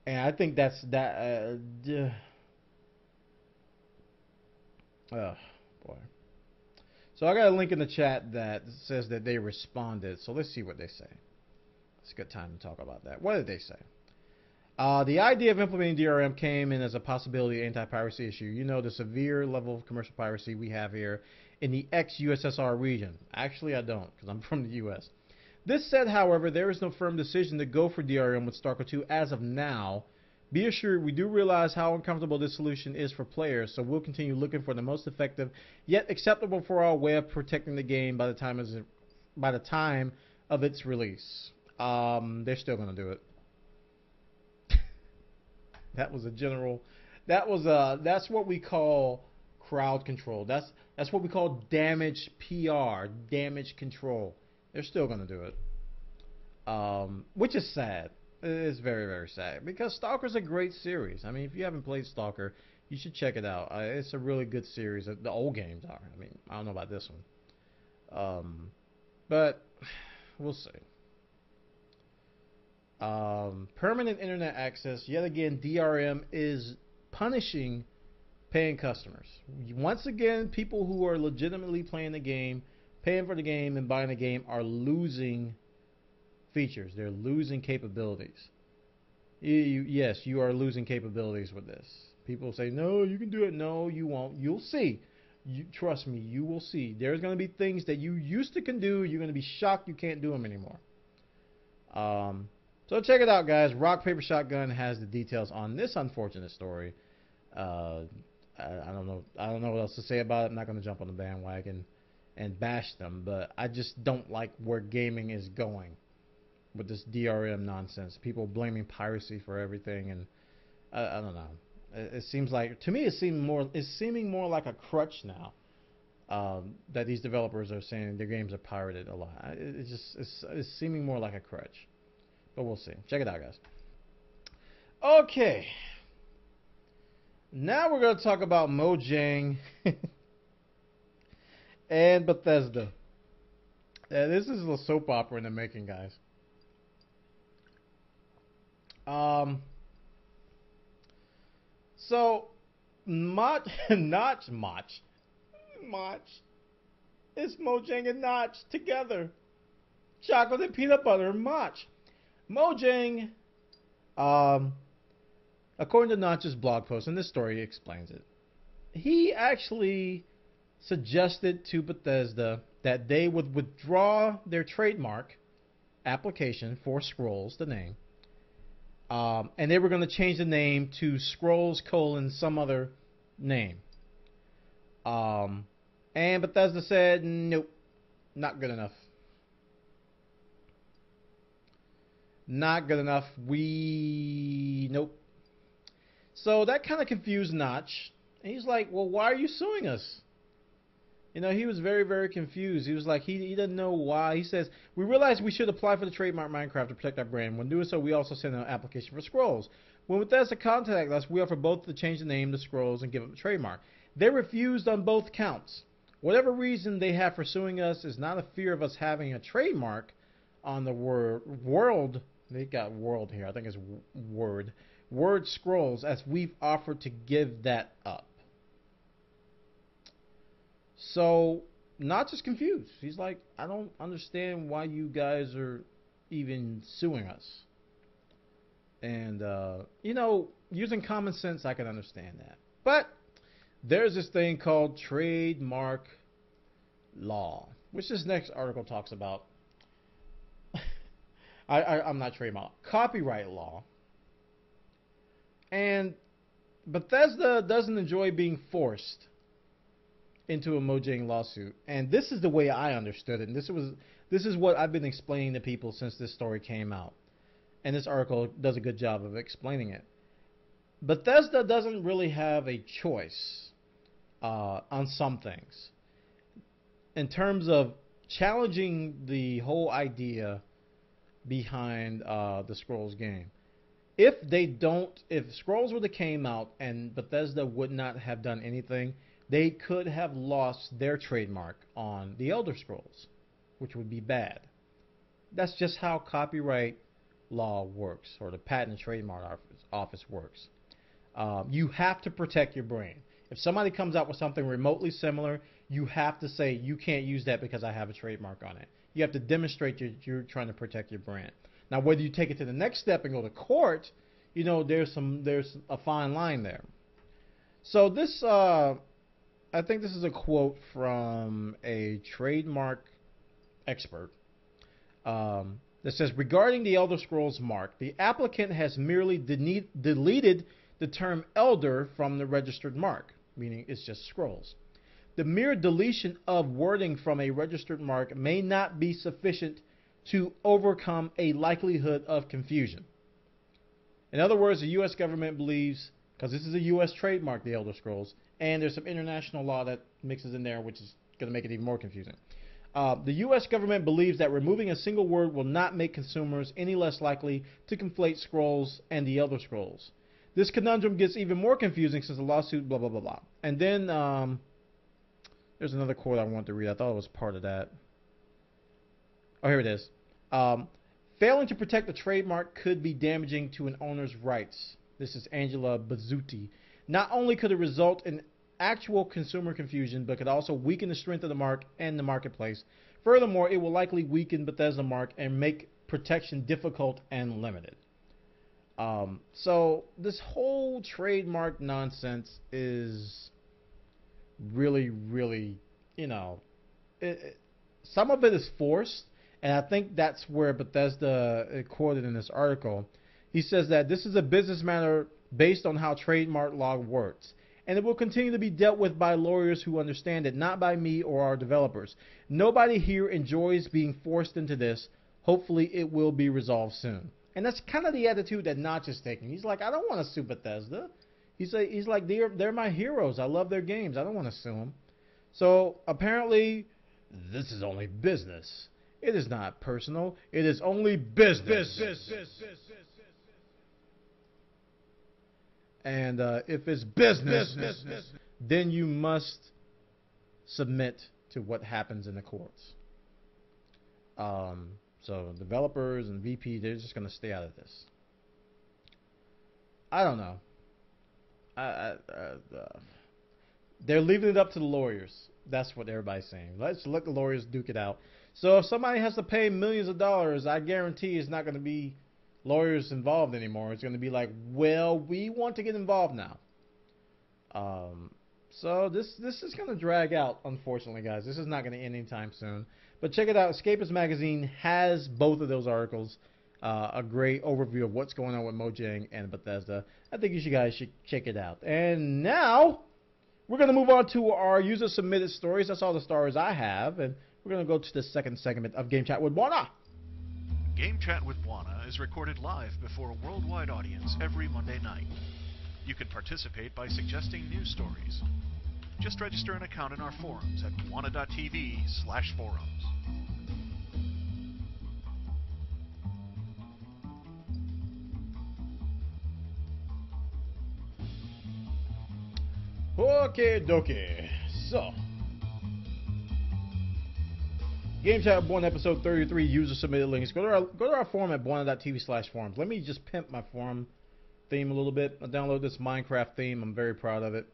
And I think that's that. Oh boy. So I got a link in the chat that says that they responded. So let's see what they say. It's a good time to talk about that. What did they say? The idea of implementing DRM came in as a possibility anti-piracy issue. You know the severe level of commercial piracy we have here in the ex-USSR region. Actually, I don't, because I'm from the U.S. This said, however, there is no firm decision to go for DRM with STALKER 2 as of now. Be assured, we do realize how uncomfortable this solution is for players, so we'll continue looking for the most effective, yet acceptable for all way of protecting the game by the time of its release. They're still going to do it. That was a general. That's what we call crowd control. That's what we call damage PR, damage control. They're still going to do it, which is sad. It's very, very sad because Stalker's a great series. I mean, if you haven't played Stalker, you should check it out. It's a really good series. The old games are. I mean, I don't know about this one, but we'll see. Permanent internet access. Yet again, DRM is punishing paying customers. Once again, people who are legitimately playing the game, paying for the game, and buying the game are losing features. They're losing capabilities. Yes, you are losing capabilities with this. People say, no, you can do it. No, you won't. You'll see. Trust me, you will see. There's going to be things that you used to can do. You're going to be shocked you can't do them anymore. So check it out, guys. Rock, Paper, Shotgun has the details on this unfortunate story. I don't know what else to say about it. I'm not going to jump on the bandwagon and bash them, but I just don't like where gaming is going with this DRM nonsense. People blaming piracy for everything, and I don't know. It seems like, to me, it's seeming more like a crutch now. That these developers are saying their games are pirated a lot. It's seeming more like a crutch. But we'll see. Check it out, guys. Okay. Now we're going to talk about Mojang and Bethesda. This is a soap opera in the making, guys. Um, so, Mach, Notch, it's Mojang and Notch together. Chocolate and peanut butter, Mach. Mojang, um, according to Notch's blog post, and this story explains it, he actually suggested to Bethesda that they would withdraw their trademark application for Scrolls, the name, and they were going to change the name to Scrolls : some other name. And Bethesda said, nope, not good enough. Not good enough. Nope. So that kind of confused Notch. And he's like, well, why are you suing us? You know, he was very, very confused. He was like, he doesn't know why. He says, we realized we should apply for the trademark Minecraft to protect our brand. When doing so, we also sent an application for Scrolls. When Bethesda contacted us, we offered both to change the name to Scrolls and give them a trademark. They refused on both counts. Whatever reason they have for suing us is not a fear of us having a trademark on the world. They got world here. I think it's word Scrolls, as we've offered to give that up. So, not just confused. He's like, I don't understand why you guys are even suing us. And, you know, using common sense, I can understand that. But there's this thing called trademark law, which this next article talks about. I'm not trademark. Copyright law. And Bethesda doesn't enjoy being forced into a Mojang lawsuit. And this is the way I understood it. And this is what I've been explaining to people since this story came out. And this article does a good job of explaining it. Bethesda doesn't really have a choice on some things. In terms of challenging the whole idea behind the Scrolls game. If Scrolls would have came out and Bethesda would not have done anything, they could have lost their trademark on the Elder Scrolls, which would be bad. That's just how copyright law works, or the Patent and Trademark Office works. You have to protect your brand. If somebody comes out with something remotely similar, you have to say, you can't use that because I have a trademark on it. You have to demonstrate you're trying to protect your brand. Now, whether you take it to the next step and go to court, you know, there's a fine line there. So this, I think this is a quote from a trademark expert that says, regarding the Elder Scrolls mark, the applicant has merely deleted the term Elder from the registered mark, meaning it's just Scrolls. The mere deletion of wording from a registered mark may not be sufficient to overcome a likelihood of confusion. In other words, the U.S. government believes, because this is a U.S. trademark, the Elder Scrolls, and there's some international law that mixes in there, which is going to make it even more confusing. The U.S. government believes that removing a single word will not make consumers any less likely to conflate Scrolls and the Elder Scrolls. This conundrum gets even more confusing since the lawsuit, blah, blah, blah, blah. And then there's another quote I wanted to read. I thought it was part of that. Oh, here it is. Failing to protect the trademark could be damaging to an owner's rights. This is Angela Bazzuti. Not only could it result in actual consumer confusion, but could also weaken the strength of the mark and the marketplace. Furthermore, it will likely weaken Bethesda mark and make protection difficult and limited. So this whole trademark nonsense is really, really, you know, some of it is forced, and I think that's where Bethesda quoted in this article. He says that this is a business matter based on how trademark law works, and it will continue to be dealt with by lawyers who understand it, not by me or our developers. Nobody here enjoys being forced into this. Hopefully it will be resolved soon. And that's kind of the attitude that Notch is taking. He's like, I don't want to sue Bethesda. He's like, they're my heroes. I love their games. I don't want to sue them. So apparently, this is only business. It is not personal. It is only business. And if it's business, then you must submit to what happens in the courts. So developers and VP, they're just going to stay out of this. I don't know. They're leaving it up to the lawyers. That's what everybody's saying. Let's let the lawyers duke it out. So if somebody has to pay millions of dollars, I guarantee it's not going to be lawyers involved anymore. It's going to be like, well, we want to get involved now. So this is going to drag out, unfortunately, guys. This is not going to end anytime soon. But check it out. Escapist Magazine has both of those articles. A great overview of what's going on with Mojang and Bethesda. I think you guys should check it out. And now we're going to move on to our user-submitted stories. That's all the stories I have. And we're going to go to the second segment of Game Chat with Bwana. Game Chat with Bwana is recorded live before a worldwide audience every Monday night. You can participate by suggesting news stories. Just register an account in our forums at bwana.tv/forums. Okay, dokie. So, Game Chat 1 episode 33 user submitted links. Go to our forum at bwana.tv/forums. Let me just pimp my forum theme a little bit. I downloaded this Minecraft theme. I'm very proud of it.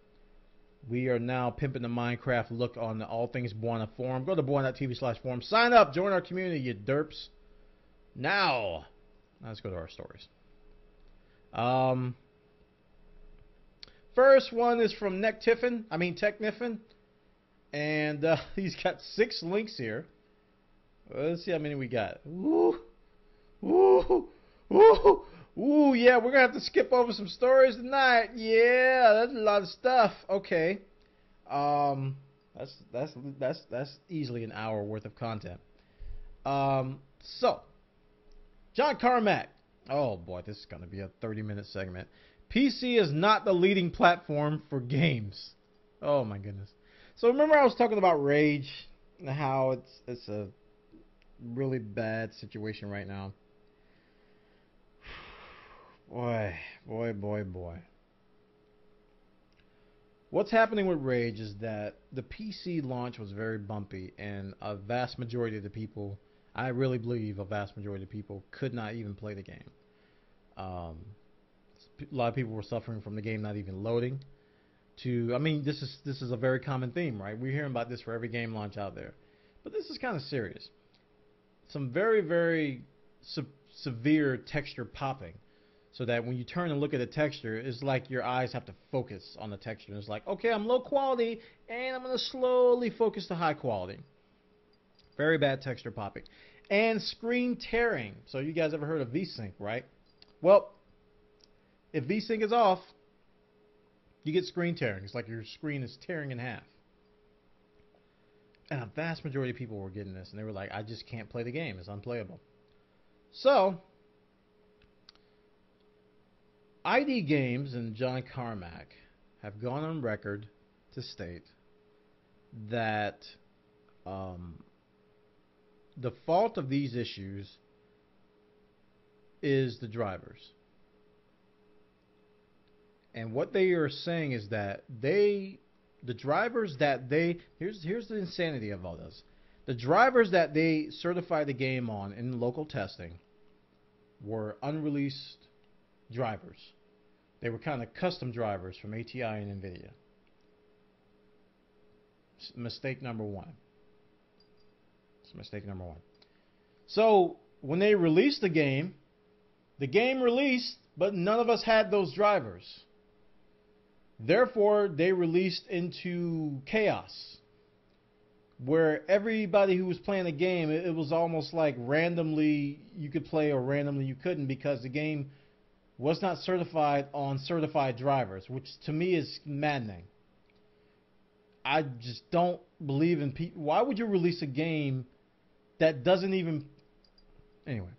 We are now pimping the Minecraft look on the All Things Bwana forum. Go to bwana.tv/forums. Sign up. Join our community, you derps. Now, let's go to our stories. First one is from TechNiffin. And he's got 6 links here. Let's see how many we got. Ooh, yeah, we're going to have to skip over some stories tonight. Yeah, that's a lot of stuff. Okay. That's easily an hour worth of content. So, John Carmack. Oh, boy, this is going to be a 30-minute segment. PC is not the leading platform for games. Oh, my goodness. So, remember I was talking about Rage and how it's a really bad situation right now. Boy. What's happening with Rage is that the PC launch was very bumpy, and a vast majority of the people, I really believe a vast majority of people, could not even play the game. A lot of people were suffering from the game not even loading. This is a very common theme, right? We're hearing about this for every game launch out there. But this is kind of serious. Some very, very severe texture popping. So that when you turn and look at the texture, it's like your eyes have to focus on the texture. And it's like, okay, I'm low quality, and I'm going to slowly focus to high quality. Very bad texture popping. And screen tearing. So you guys ever heard of VSync, right? Well, if VSync is off, you get screen tearing. It's like your screen is tearing in half. And a vast majority of people were getting this, and they were like, I just can't play the game. It's unplayable. So, ID Games and John Carmack have gone on record to state that the fault of these issues is the drivers. And what they are saying is that here's the insanity of all this. The drivers that they certified the game on in local testing were unreleased drivers. They were kind of custom drivers from ATI and NVIDIA. Mistake number one. It's mistake number one. So when they released the game released, but none of us had those drivers. Therefore, they released into chaos, where everybody who was playing the game, it was almost like randomly you could play or randomly you couldn't, because the game was not certified on certified drivers, which to me is maddening. I just don't believe in people. Why would you release a game that doesn't even... Anyway,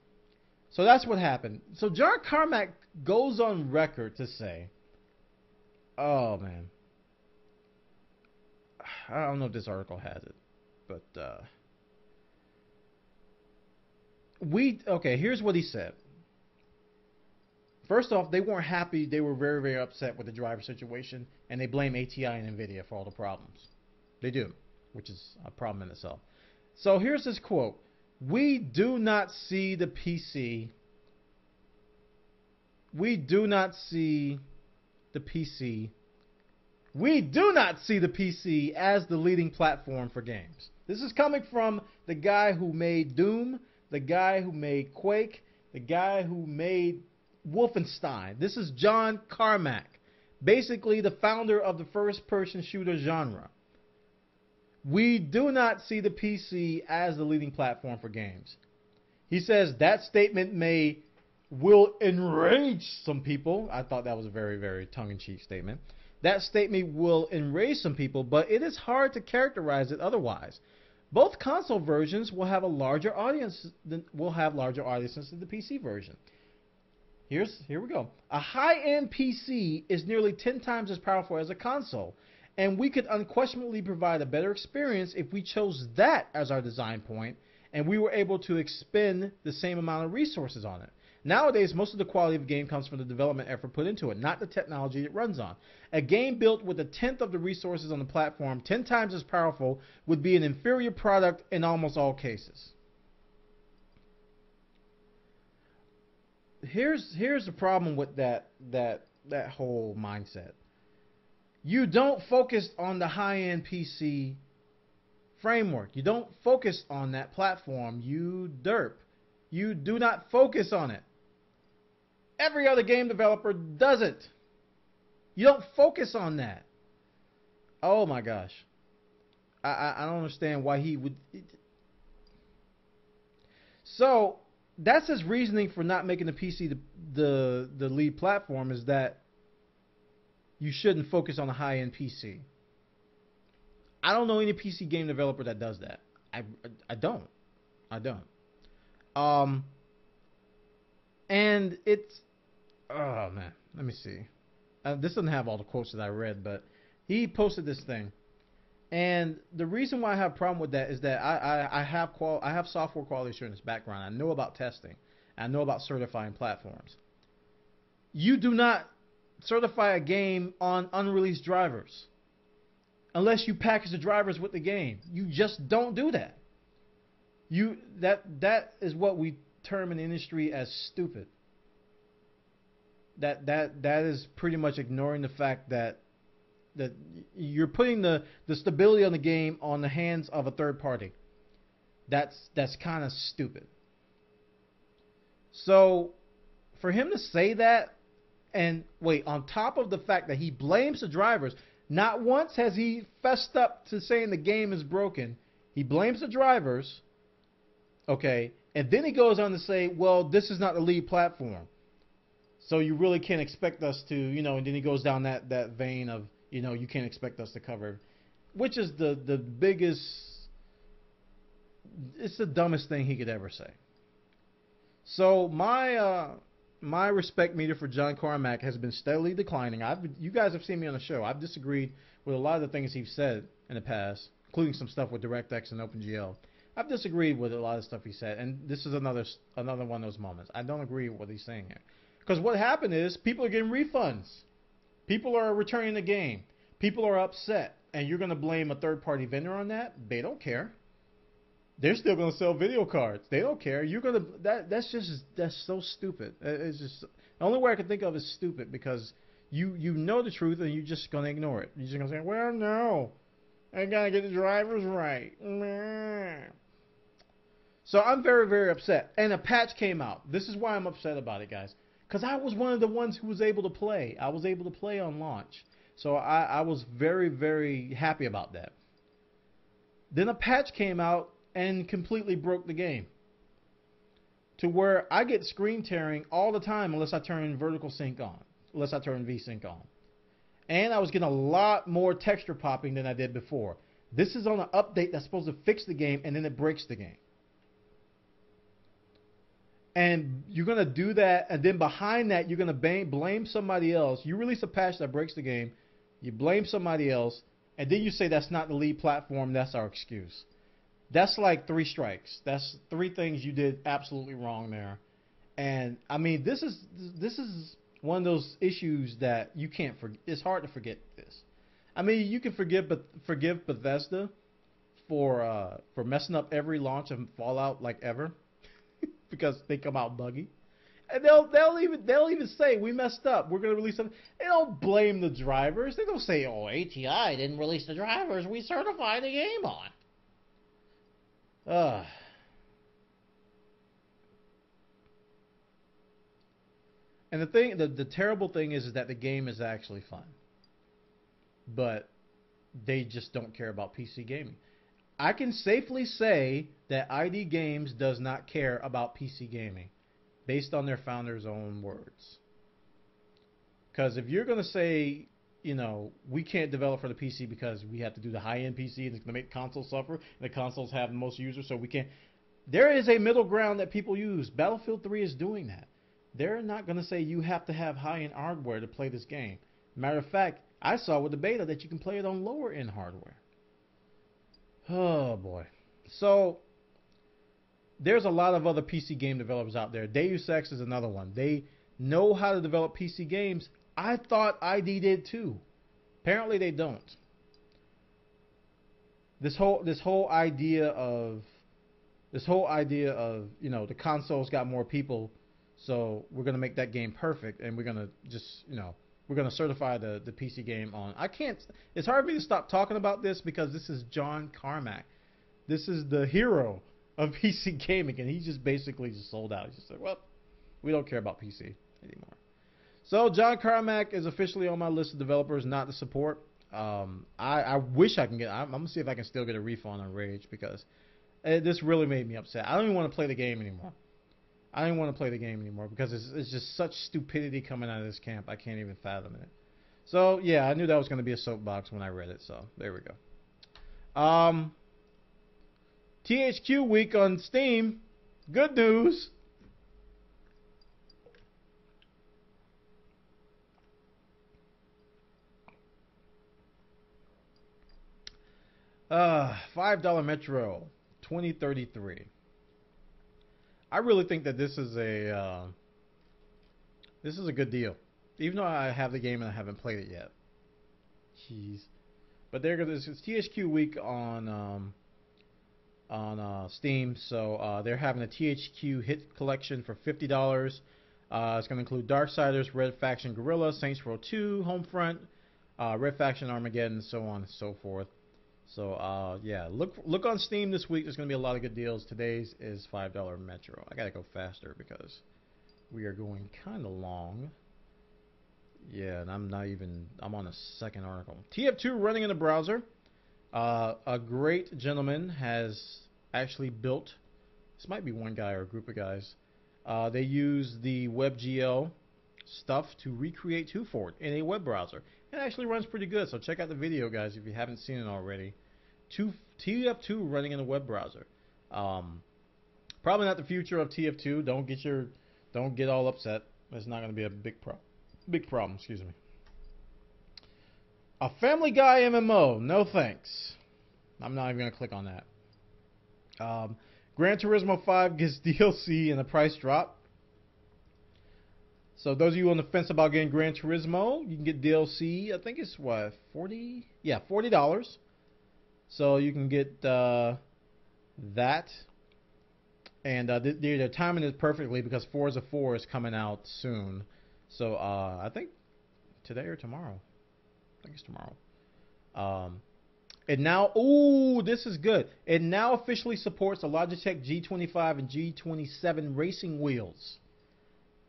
so that's what happened. So John Carmack goes on record to say, oh, man. I don't know if this article has it, but here's what he said. First off, they weren't happy. They were very, very upset with the driver situation, and they blame ATI and NVIDIA for all the problems. They do, which is a problem in itself. So here's this quote. We do not see the PC we do not see the PC. We do not see the PC as the leading platform for games. This is coming from the guy who made Doom, the guy who made Quake, the guy who made Wolfenstein. This is John Carmack, basically the founder of the first-person shooter genre. We do not see the PC as the leading platform for games. He says that statement will enrage some people. I thought that was a very, very tongue-in-cheek statement. That statement will enrage some people, but it is hard to characterize it otherwise. Both console versions will have larger audiences than the PC version. Here we go. A high-end PC is nearly 10 times as powerful as a console, and we could unquestionably provide a better experience if we chose that as our design point and we were able to expend the same amount of resources on it. Nowadays, most of the quality of a game comes from the development effort put into it, not the technology it runs on. A game built with a tenth of the resources on the platform, 10 times as powerful, would be an inferior product in almost all cases. Here's the problem with that whole mindset. You don't focus on the high-end PC framework. You don't focus on that platform. You derp. You do not focus on it. Every other game developer doesn't. You don't focus on that. Oh my gosh. I don't understand why he would. So that's his reasoning for not making the PC the lead platform, is that you shouldn't focus on a high-end PC. I don't know any PC game developer that does that. I don't. And it's, oh man, let me see. This doesn't have all the quotes that I read, but he posted this thing. And the reason why I have a problem with that is that I have software quality assurance background. I know about testing. I know about certifying platforms. You do not certify a game on unreleased drivers unless you package the drivers with the game. You just don't do that. That is what we term in the industry as stupid. That is pretty much ignoring the fact that you're putting the stability on the game on the hands of a third party. That's kind of stupid. So for him to say that, and wait, on top of the fact that he blames the drivers, not once has he fessed up to saying the game is broken. He blames the drivers, okay, and then he goes on to say, well, this is not the lead platform, so you really can't expect us to, and then he goes down that vein of, you can't expect us to cover, which is the biggest, it's the dumbest thing he could ever say. So my respect meter for John Carmack has been steadily declining. You guys have seen me on the show. I've disagreed with a lot of the things he's said in the past, including some stuff with DirectX and OpenGL. I've disagreed with a lot of stuff he said, and this is another one of those moments. I don't agree with what he's saying here. Because what happened is people are getting refunds. People are returning the game. People are upset, and you're going to blame a third-party vendor on that? They don't care. They're still going to sell video cards. They don't care. You're going to that's so stupid. It's just the only way I can think of is stupid, because you know the truth and you're just going to ignore it. You're just going to say, well, no, I got to get the drivers right. So I'm very, very upset. And a patch came out. This is why I'm upset about it, guys. Because I was one of the ones who was able to play. I was able to play on launch. So I was very, very happy about that. Then a patch came out and completely broke the game, to where I get screen tearing all the time unless I turn vertical sync on, unless I turn VSync on. And I was getting a lot more texture popping than I did before. This is on an update that's supposed to fix the game, and then it breaks the game. And you're going to do that, and then behind that, you're going to blame somebody else. You release a patch that breaks the game, you blame somebody else, and then you say that's not the lead platform, that's our excuse. That's like 3 strikes. That's 3 things you did absolutely wrong there. And I mean, this is one of those issues that you can't forget. It's hard to forget this. I mean, you can forgive Bethesda for messing up every launch of Fallout like ever because they come out buggy. And they'll even say we messed up. We're gonna release something. They don't blame the drivers. They don't say, oh, ATI didn't release the drivers. We certified the game on. And the terrible thing is that the game is actually fun, but they just don't care about PC gaming. I can safely say that ID Games does not care about PC gaming, based on their founder's own words. Because if you're going to say, you know, we can't develop for the PC because we have to do the high-end PC and it's going to make consoles suffer, and the consoles have the most users, so we can't. There is a middle ground that people use. Battlefield 3 is doing that. They're not going to say you have to have high-end hardware to play this game. Matter of fact, I saw with the beta that you can play it on lower-end hardware. Oh, boy. So, there's a lot of other PC game developers out there. Deus Ex is another one. They know how to develop PC games. I thought ID did too. Apparently they don't. This whole idea of you know, the consoles got more people, so we're gonna make that game perfect, and we're gonna just, you know, we're gonna certify the PC game on. I can't. It's hard for me to stop talking about this because this is John Carmack. This is the hero of PC gaming, and he just basically just sold out. He just said, well, we don't care about PC anymore. So John Carmack is officially on my list of developers not to support. I wish I can get, I'm going to see if I can still get a refund on Rage, because this really made me upset. I don't even want to play the game anymore. Because it's just such stupidity coming out of this camp. I can't even fathom it. So yeah, I knew that was going to be a soapbox when I read it, so there we go. THQ week on Steam. Good news. $5 Metro 2033. I really think that this is a good deal, even though I have the game and I haven't played it yet. Jeez, but this is THQ week on Steam, so they're having a THQ hit collection for $50. It's going to include Darksiders, Red Faction Guerrilla, Saints Row 2, Homefront, Red Faction Armageddon, so on and so forth. So yeah, look on Steam this week. There's going to be a lot of good deals. Today's is $5 Metro. I got to go faster because we are going kind of long. Yeah, and I'm on the second article. TF2 running in the browser. A great gentleman has actually built, this might be one guy or a group of guys, they use the WebGL stuff to recreate 2Fort in a web browser. It actually runs pretty good, so check out the video, guys, if you haven't seen it already. TF2 running in a web browser. Probably not the future of TF2. Don't get all upset. It's not going to be a big problem. Excuse me. A Family Guy MMO. No thanks. I'm not even going to click on that. Gran Turismo 5 gets DLC and a price drop. So those of you on the fence about getting Gran Turismo, you can get DLC. I think it's what, 40? Yeah, $40. So you can get that. And they're timing it perfectly because Forza 4 is coming out soon. So I think today or tomorrow. I think it's tomorrow. It now, ooh, this is good. It now officially supports the Logitech G25 and G27 racing wheels.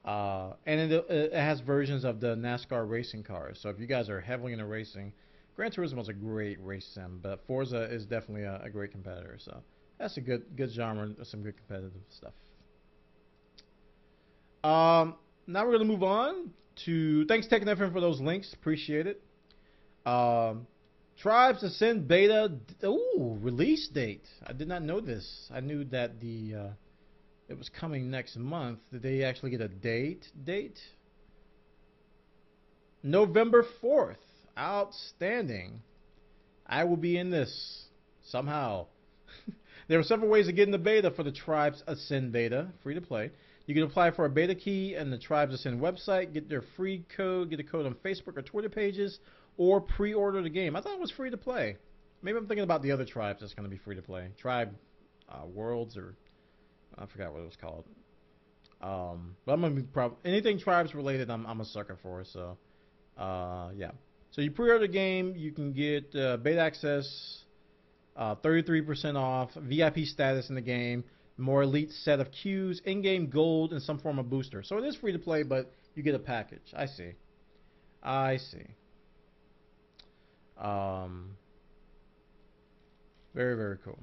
And it has versions of the NASCAR racing cars. So if you guys are heavily into racing, Gran Turismo is a great race sim, but Forza is definitely a great competitor. So that's a good genre, some good competitive stuff. Now we're going to move on to, thanks TechNFM for those links, appreciate it. Tribes Ascend Beta, release date. I did not know this. I knew that it was coming next month. Did they actually get a date? November 4th. Outstanding. I will be in this somehow. There are several ways to get in the beta for the Tribes Ascend beta, free to play. You can apply for a beta key in the Tribes Ascend website, get their free code, get a code on Facebook or Twitter pages, or pre-order the game. I thought it was free to play. Maybe I'm thinking about the other tribes that's going to be free to play. Tribe Worlds, or I forgot what it was called. But I'm gonna be anything tribes related. I'm a sucker for. So, yeah. So you pre-order the game, you can get beta access, 33% off, VIP status in the game, more elite set of queues, in-game gold, and some form of booster. So it is free to play, but you get a package. I see. Very, very cool.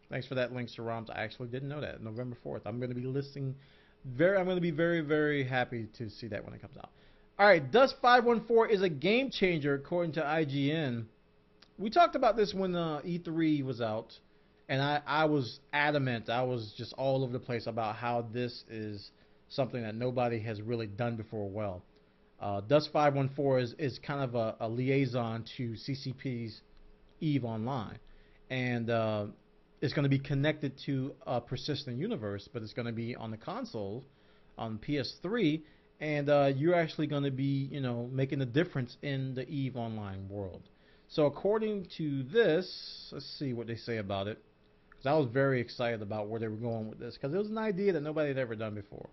Thanks for that link, Sir Roms. I actually didn't know that. November 4th. I'm going to be listing. I'm going to be very, very happy to see that when it comes out. All right, Dust 514 is a game changer according to IGN. We talked about this when E3 was out, and I was adamant. I was just all over the place about how this is something that nobody has really done before well. Dust 514 is kind of a liaison to CCP's EVE Online, and it's going to be connected to a persistent universe, but it's going to be on the console, on PS3, and you're actually going to be, making a difference in the EVE Online world. So according to this, let's see what they say about it, because I was very excited about where they were going with this, because it was an idea that nobody had ever done before.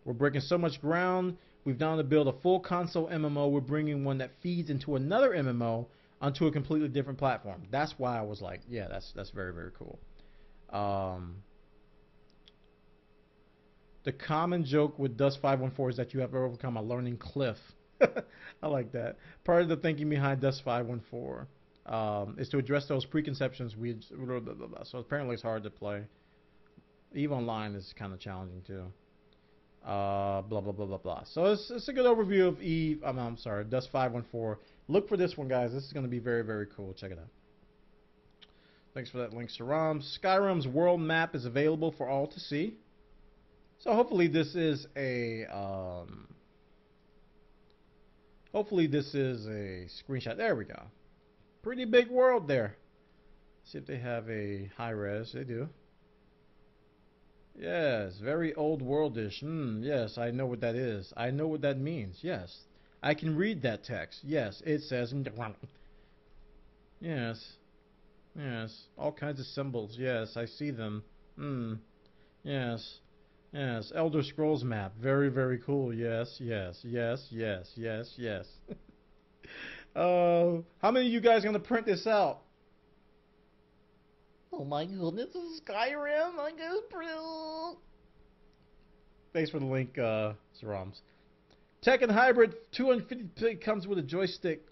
We're breaking so much ground. We've done to build a full console MMO. We're bringing one that feeds into another MMO onto a completely different platform. That's why I was like, yeah, that's very, very cool. The common joke with Dust 514 is that you have to overcome a learning cliff. I like that. Part of the thinking behind Dust 514 is to address those preconceptions. So apparently it's hard to play. EVE Online is kind of challenging too. Blah blah blah blah blah. So it's a good overview of EVE. I'm sorry, Dust 514. Look for this one, guys. This is going to be very, very cool. Check it out. Thanks for that link, Saram. Skyrim's world map is available for all to see. So hopefully this is a screenshot. There we go. Pretty big world there. See if they have a high res. They do. Yes, very old worldish. Yes, I know what that is. I know what that means. Yes, I can read that text. Yes, it says. Yes, all kinds of symbols. Yes, I see them. Yes, Elder Scrolls map. Very, very cool. Yes. How many of you guys are gonna print this out? Oh my goodness, this is Skyrim. I guess print. Thanks for the link, Sarams. Tekken Hybrid 250 comes with a joystick.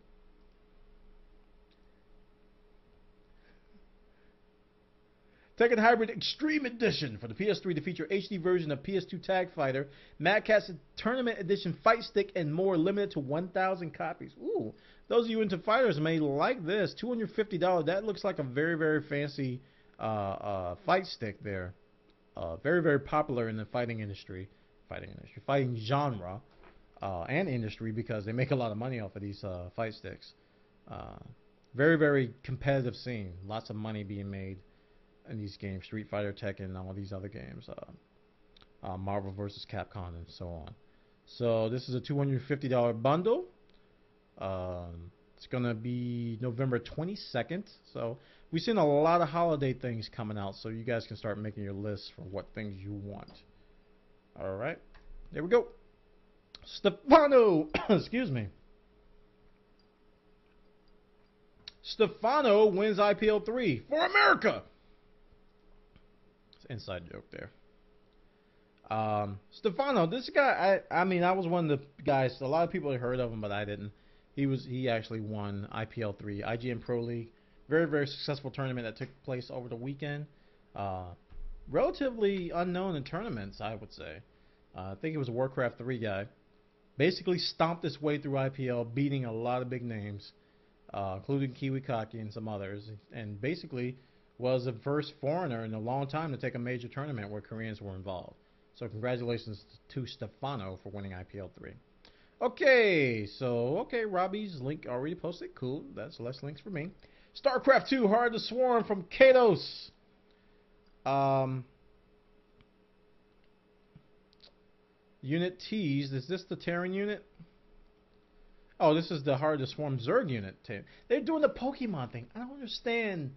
Tekken Hybrid Extreme Edition for the PS3 to feature HD version of PS2 Tag Fighter, Mad Catz Tournament Edition Fight Stick, and more, limited to 1,000 copies. Ooh, those of you into fighters may like this. $250. That looks like a very, very fancy fight stick there. Very, very popular in the fighting genre, and industry, because they make a lot of money off of these fight sticks. Very, very competitive scene. Lots of money being made in these games. Street Fighter, Tekken, and all these other games. Marvel vs. Capcom, and so on. So this is a $250 bundle. It's going to be November 22nd. So we've seen a lot of holiday things coming out, so you guys can start making your lists for what things you want. All right. There we go. Stefano, excuse me. Stefano wins IPL 3 for America. It's an inside joke there. Stefano, this guy, I mean, I was one of the guys, a lot of people had heard of him, but I didn't. He actually won IPL 3, IGN Pro League. Very, very successful tournament that took place over the weekend. Relatively unknown in tournaments, I would say. I think he was a Warcraft 3 guy. Basically stomped his way through IPL, beating a lot of big names, including Kiwi Kaki and some others. And basically was the first foreigner in a long time to take a major tournament where Koreans were involved. So congratulations to Stefano for winning IPL 3. Okay, Robbie's link already posted. Cool, that's less links for me. StarCraft 2, Hard to Swarm from Kados. Unit teased. Is this the Terran unit? Oh, this is the Hard to Swarm Zerg unit. They're doing the Pokemon thing. I don't understand.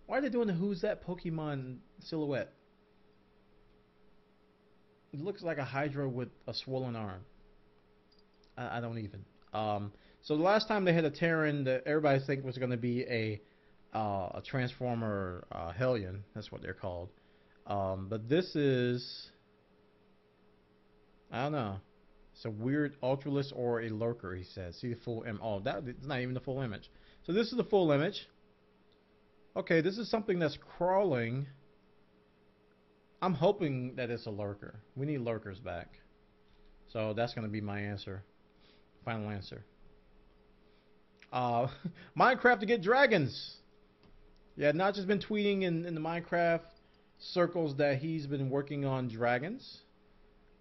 Why are they doing the Who's That Pokemon silhouette? It looks like a Hydra with a swollen arm. I don't even. So the last time they had a Terran that everybody think was going to be a Transformer Hellion. That's what they're called. But this is, I don't know. It's a weird Ultralist or a Lurker, he says. See the full image. Oh, that's not even the full image. So this is the full image. Okay, this is something that's crawling. I'm hoping that it's a Lurker. We need Lurkers back. So that's going to be my answer. Final answer. Minecraft to get dragons. Yeah, Notch has been tweeting in the Minecraft circles that he's been working on dragons.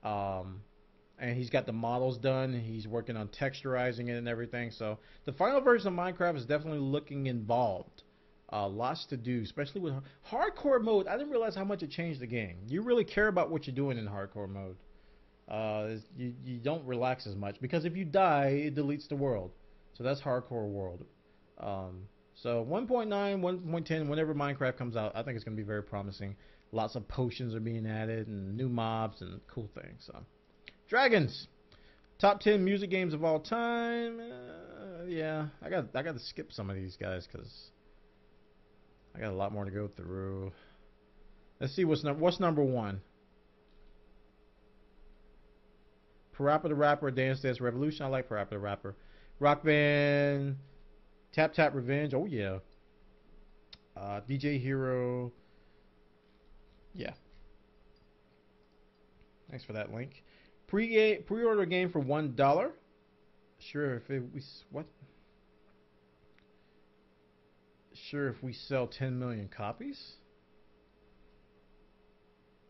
And he's got the models done. He's working on texturizing it and everything. So the final version of Minecraft is definitely looking involved. Lots to do, especially with hardcore mode. I didn't realize how much it changed the game. You really care about what you're doing in hardcore mode. You don't relax as much because if you die, it deletes the world. So that's hardcore world. So 1.9, 1.10, whenever Minecraft comes out, I think it's going to be very promising. Lots of potions are being added and new mobs and cool things. So dragons, top 10 music games of all time. Yeah, I got to skip some of these guys because I got a lot more to go through. Let's see what's number one. Parappa the Rapper, Dance Dance Revolution. I like Parappa the Rapper. Rock Band, Tap Tap Revenge. Oh yeah. DJ Hero. Yeah. Thanks for that link. Pre-order game for $1. Sure if we sell 10 million copies.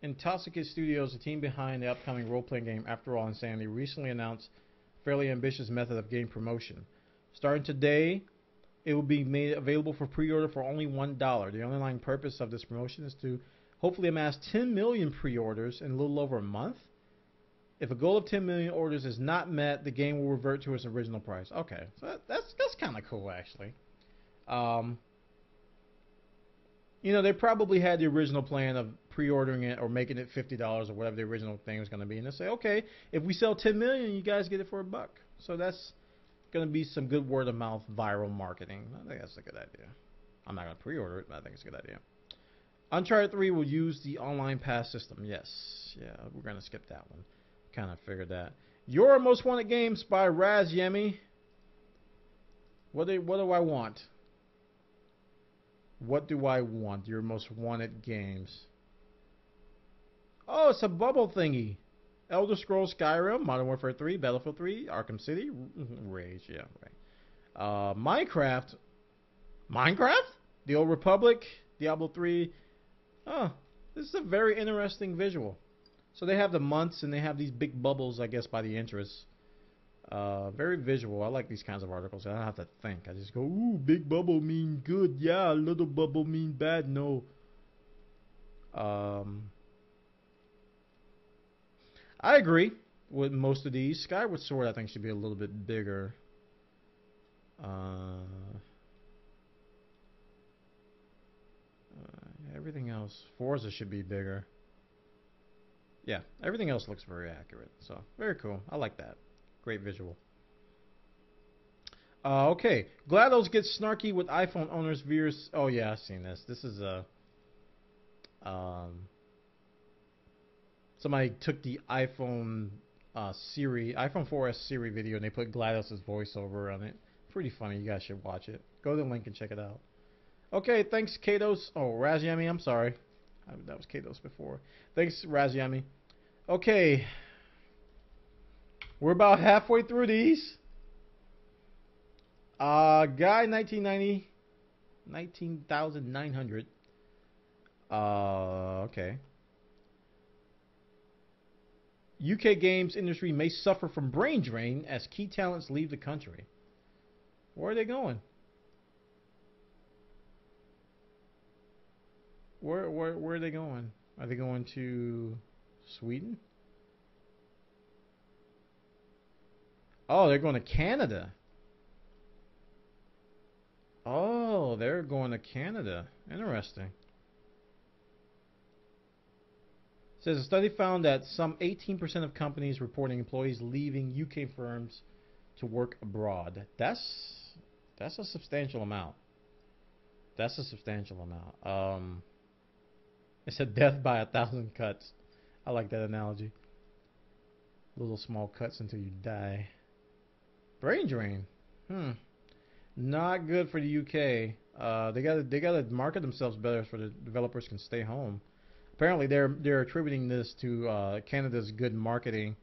Intoxicate Studios, the team behind the upcoming role-playing game After All Insanity, recently announced a fairly ambitious method of game promotion. Starting today, it will be made available for pre-order for only $1. The underlying purpose of this promotion is to hopefully amass 10 million pre-orders in a little over a month. If a goal of 10 million orders is not met, the game will revert to its original price. Okay, so that's kind of cool, actually. You know, they probably had the original plan of pre-ordering it or making it $50 or whatever the original thing was going to be. And they say, okay, if we sell 10 million, you guys get it for $1. So that's going to be some good word-of-mouth viral marketing. I think that's a good idea. I'm not going to pre-order it, but I think it's a good idea. Uncharted 3 will use the online pass system. Yes. Yeah, we're going to skip that one. Kind of figured that. Your Most Wanted Games by Raz Yemi. What do I want? What do I want? Your Most Wanted Games. Oh, it's a bubble thingy. Elder Scrolls Skyrim, Modern Warfare 3, Battlefield 3, Arkham City, Rage, yeah, right. Minecraft. Minecraft? The Old Republic, Diablo 3. Oh, this is a very interesting visual. So they have the months and they have these big bubbles, I guess, by the interests. Very visual. I like these kinds of articles. I don't have to think. I just go, ooh, big bubble mean good. Yeah, little bubble mean bad. No. I agree with most of these. Skyward Sword, I think, should be a little bit bigger. Everything else. Forza should be bigger. Yeah, everything else looks very accurate. So, very cool. I like that. Great visual. Okay. GLaDOS gets snarky with iPhone owners veers. Oh, yeah, I've seen this. This is a... somebody took the iPhone Siri, iPhone 4S Siri video, and they put GLaDOS' voiceover on it. Pretty funny. You guys should watch it. Go to the link and check it out. Okay, thanks, Kados. Oh, Razyami, I'm sorry. That was Kados before. Thanks, Razyami. Okay. We're about halfway through these. Guy 1990, 19,900. Okay. UK games industry may suffer from brain drain as key talents leave the country. Where are they going? Where are they going? Are they going to Sweden? Oh, they're going to Canada. Oh, they're going to Canada. Interesting. says a study found that some 18% of companies reporting employees leaving UK firms to work abroad. That's a substantial amount. That's a substantial amount. It said death by 1,000 cuts. I like that analogy. Little small cuts until you die. Brain drain. Not good for the UK. They gotta market themselves better so the developers can stay home. Apparently, they're attributing this to Canada's good marketing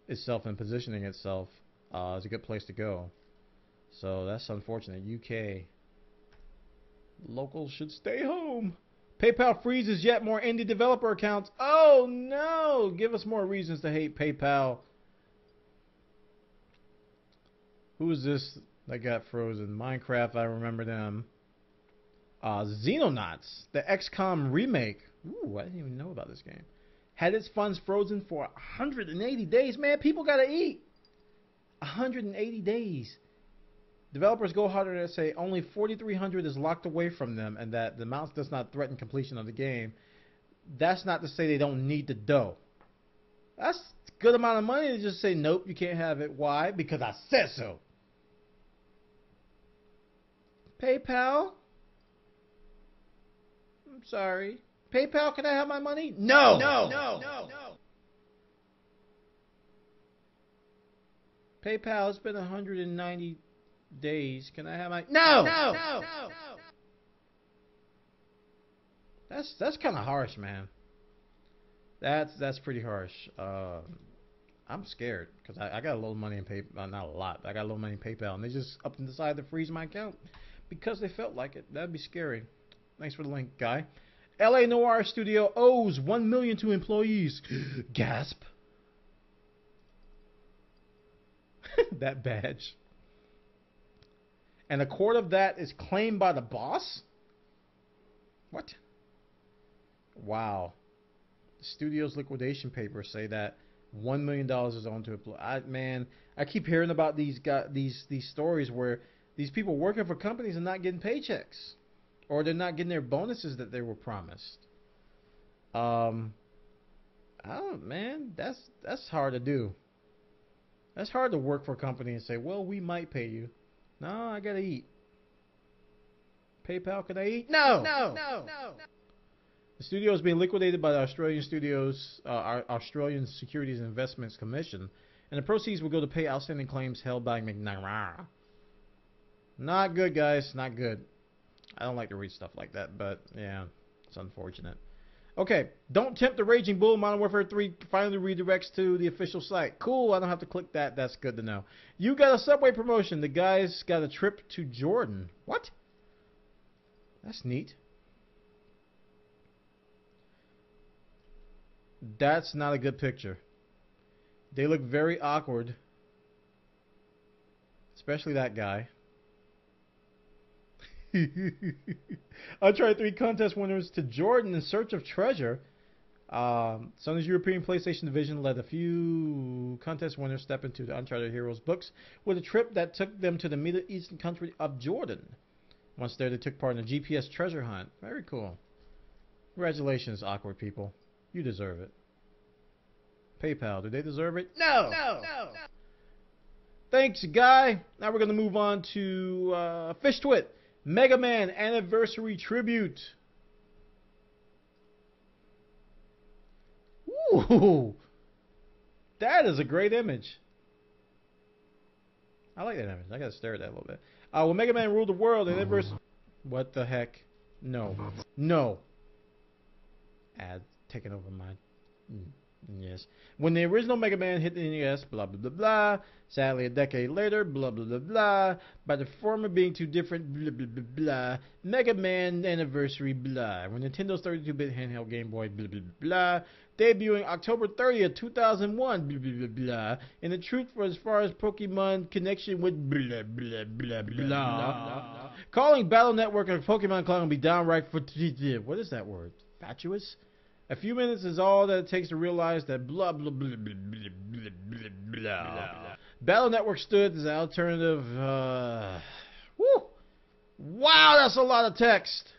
itself and positioning itself as a good place to go. So that's unfortunate. UK locals should stay home. PayPal freezes yet more indie developer accounts. Oh no! Give us more reasons to hate PayPal. Who is this that got frozen? Minecraft, I remember them. Xenonauts, the XCOM remake. Ooh, I didn't even know about this game. Had its funds frozen for 180 days. Man, people gotta eat. 180 days. Developers go harder to say only 4,300 is locked away from them and that the amount does not threaten completion of the game. That's not to say they don't need the dough. That's a good amount of money to just say, nope, you can't have it. Why? Because I said so. PayPal? I'm sorry. PayPal, can I have my money? No. PayPal, it's been 190 days. Can I have my... No. That's kind of harsh, man. That's pretty harsh. I'm scared because I got a little money in PayPal. Not a lot, but I got a little money in PayPal, and they just up and decided to freeze my account because they felt like it. That'd be scary. Thanks for the link, guy. LA Noir Studio owes $1 million to employees. Gasp. That badge. And a quarter of that is claimed by the boss? What? Wow. The studio's liquidation papers say that $1 million is owed to employees. Man, I keep hearing about these stories where these people working for companies are not getting paychecks, or they're not getting their bonuses that they were promised. Man, that's hard to do. That's hard to work for a company and say, well, we might pay you. No, I gotta eat. PayPal, can I eat? No. The studio is being liquidated by the Australian Australian Securities and Investments Commission, and the proceeds will go to pay outstanding claims held by McNamara. Not good, guys. Not good. I don't like to read stuff like that, but yeah, it's unfortunate. Okay, don't tempt the Raging Bull. Modern Warfare 3 finally redirects to the official site. Cool, I don't have to click that. That's good to know. You got a Subway promotion. The guys got a trip to Jordan. What? That's neat. That's not a good picture. They look very awkward. Especially that guy. Uncharted 3 contest winners to Jordan in search of treasure. Sony's European PlayStation division let a few contest winners step into the Uncharted Heroes books with a trip that took them to the Middle Eastern country of Jordan. Once there, they took part in a GPS treasure hunt. Very cool. Congratulations, awkward people. You deserve it. PayPal, do they deserve it? No. Thanks, guy. Now we're going to move on to Fish Twit. Mega Man Anniversary Tribute. Ooh, that is a great image. I like that image. I gotta stare at that a little bit. When Mega Man ruled the world, anniversary. What the heck? No. Ad taking over my. Yes. When the original Mega Man hit the NES, blah, blah, blah, blah. Sadly, a decade later, blah, blah, blah, blah. By the former being two different, blah, blah, blah, blah. Mega Man Anniversary, blah. When Nintendo's 32-bit handheld Game Boy, blah, blah, blah, blah. Debuting October 30th, 2001, blah, blah, blah, blah. And the truth for as far as Pokemon connection with blah, blah, blah, blah, blah. Calling Battle Network a Pokemon clone will be downright for... What is that word? Fatuous? A few minutes is all that it takes to realize that blah, blah, blah, blah, blah, blah, blah, blah. Battle Network stood as an alternative, woo! Wow, that's a lot of text.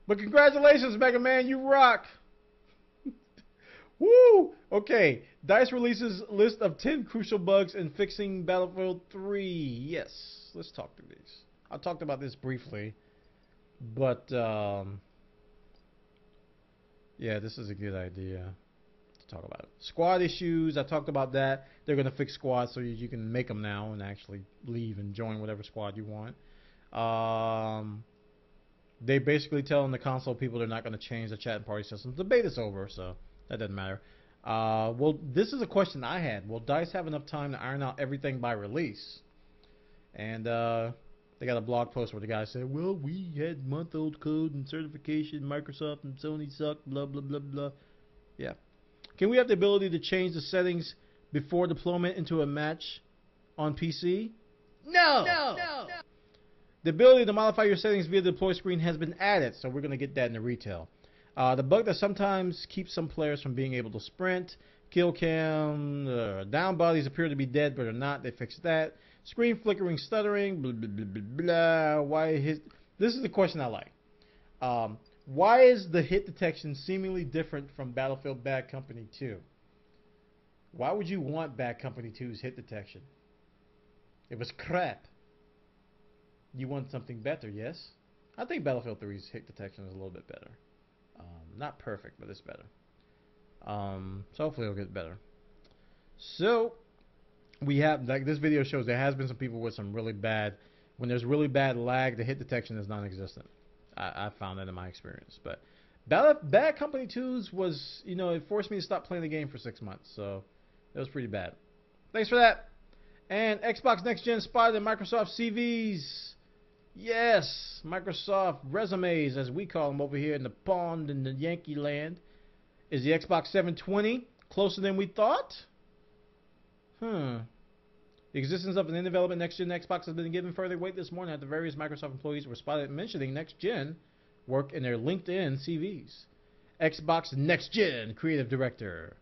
But congratulations, Mega Man, you rock. Woo! Okay, DICE releases list of 10 crucial bugs in fixing Battlefield 3. Yes, let's talk through these. I talked about this briefly, but yeah, this is a good idea to talk about it. Squad issues, I talked about that. They're going to fix squads so you can make them now and actually leave and join whatever squad you want. They basically telling the console people they're not going to change the chat and party systems. The beta's over, so that doesn't matter. Well, this is a question I had. Will DICE have enough time to iron out everything by release? And they got a blog post where the guy said, well, we had month-old code and certification, Microsoft and Sony suck, blah, blah, blah, blah. Yeah. Can we have the ability to change the settings before deployment into a match on PC? No. The ability to modify your settings via the deploy screen has been added, so we're going to get that in the retail. The bug that sometimes keeps some players from being able to sprint, kill cam, down bodies appear to be dead but are not. They fixed that. Screen flickering, stuttering, blah, blah, blah, blah, blah. This is the question I like. Why is the hit detection seemingly different from Battlefield Bad Company 2? Why would you want Bad Company 2's hit detection? It was crap. You want something better, yes? I think Battlefield 3's hit detection is a little bit better. Not perfect, but it's better. So hopefully it'll get better. So we have, like this video shows, there has been some people with some really bad, when there's really bad lag, the hit detection is non-existent. I found that in my experience. But Bad Company 2's was, you know, it forced me to stop playing the game for 6 months. So it was pretty bad. Thanks for that. And Xbox Next Gen spotted in Microsoft CVs. Yes, Microsoft resumes, as we call them over here in the pond in the Yankee land. Is the Xbox 720 closer than we thought? The existence of an in-development next-gen Xbox has been given further weight this morning after various Microsoft employees were spotted mentioning next-gen work in their LinkedIn CVs. Xbox Next-Gen Creative Director.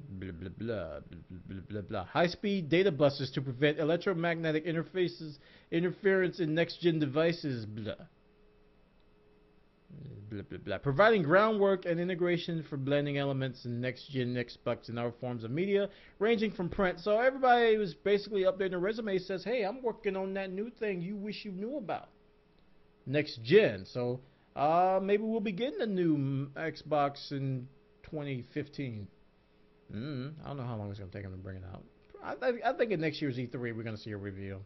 Blah, blah, blah, blah, blah, blah, blah. High-speed data buses to prevent electromagnetic interference in next-gen devices. Blah. Blah, blah, blah. Providing groundwork and integration for blending elements in next-gen Xbox and other forms of media, ranging from print. So everybody was basically updating their resume, says, hey, I'm working on that new thing you wish you knew about. Next-gen. So maybe we'll be getting a new Xbox in 2015. I don't know how long it's going to take them to bring it out. I think in next year's E3 we're going to see a reveal.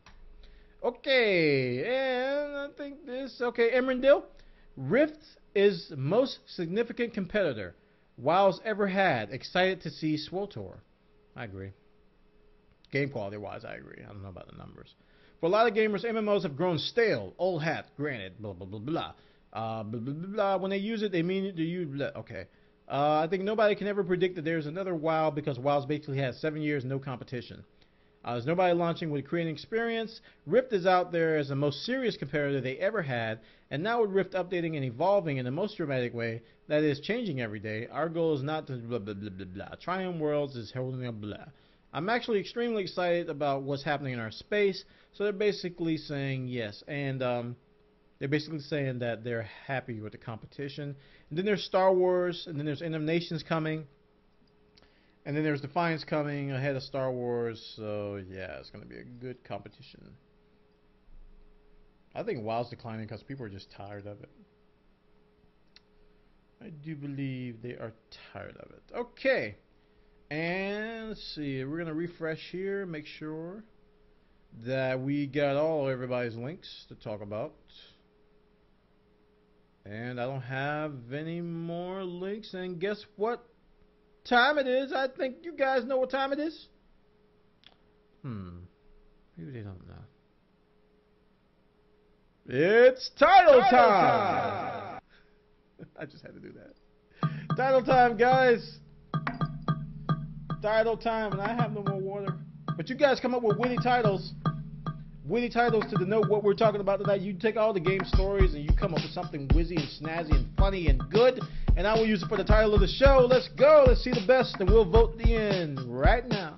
Okay, and I think this... Okay, Emeraldale. Rift is most significant competitor WoW's ever had. Excited to see SWTOR. I agree. Game quality wise, I agree. I don't know about the numbers. For a lot of gamers, MMOs have grown stale. Old hat, granted. Blah, blah, blah, blah. Blah, blah, blah, blah. When they use it, they mean it to you. Blah. Okay. I think nobody can ever predict that there's another WoW because WoW's basically had 7 years, no competition. There's nobody launching with creating experience. Rift is out there as the most serious competitor they ever had, and now with Rift updating and evolving in the most dramatic way, that is changing every day, our goal is not to blah, blah, blah, blah, blah. Triumph Worlds is holding a blah. I'm actually extremely excited about what's happening in our space, so they're basically saying yes, and they're basically saying that they're happy with the competition. And then there's Star Wars, and then there's End of Nations coming. And then there's Defiance coming ahead of Star Wars. So, yeah, it's going to be a good competition. I think WoW's declining because people are just tired of it. I do believe they are tired of it. Okay. And let's see. We're going to refresh here. Make sure that we got everybody's links to talk about. And I don't have any more links. And guess what time it is? I think you guys know what time it is. Maybe they don't know. It's title time! I just had to do that. Title time, guys. Title time, and I have no more water. But you guys come up with witty titles. Witty titles to denote what we're talking about tonight. You take all the game stories and you come up with something whizzy and snazzy and funny and good, and I will use it for the title of the show. Let's go. Let's see the best, and we'll vote the end right now.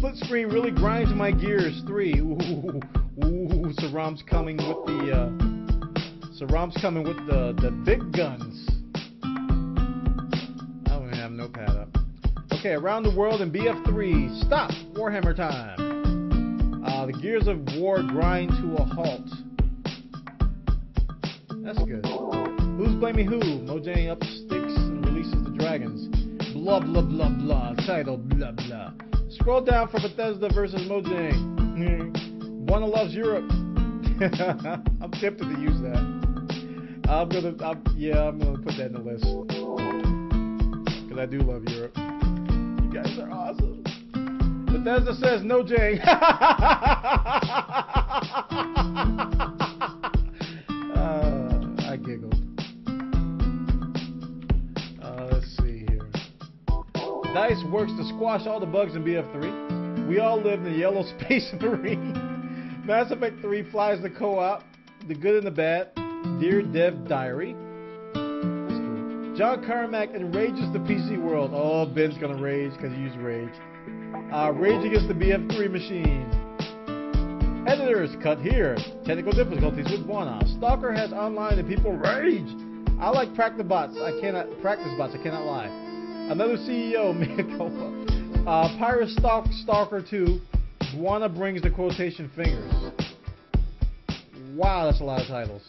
split screen really grinds my gears. 3. Ooh, Saram's coming with the big guns. I don't even have notepad up. Okay, around the world in BF3. Stop. Warhammer time. The gears of war grind to a halt. That's good. Who's blaming who? Mojang up sticks and releases the dragons. Blah blah blah blah. Title blah blah. Scroll down for Bethesda versus Mojang. Bwana loves Europe. I'm tempted to use that. I'm gonna put that in the list because I do love Europe. You guys are awesome. Bethesda says No-jang. I giggled. Let's see here. DICE works to squash all the bugs in BF3. We all live in the yellow space marine. Mass Effect 3 flies the co-op, the good and the bad. Dear Dev Diary. That's cool. John Carmack enrages the PC world. Oh, Ben's gonna rage because he used rage. Rage against the BF3 machine. Editors cut here. Technical difficulties with Bwana. Stalker has online and people rage. I like practice bots. I cannot lie. Another CEO. Pirate Stalker 2. Bwana brings the quotation fingers. Wow, that's a lot of titles.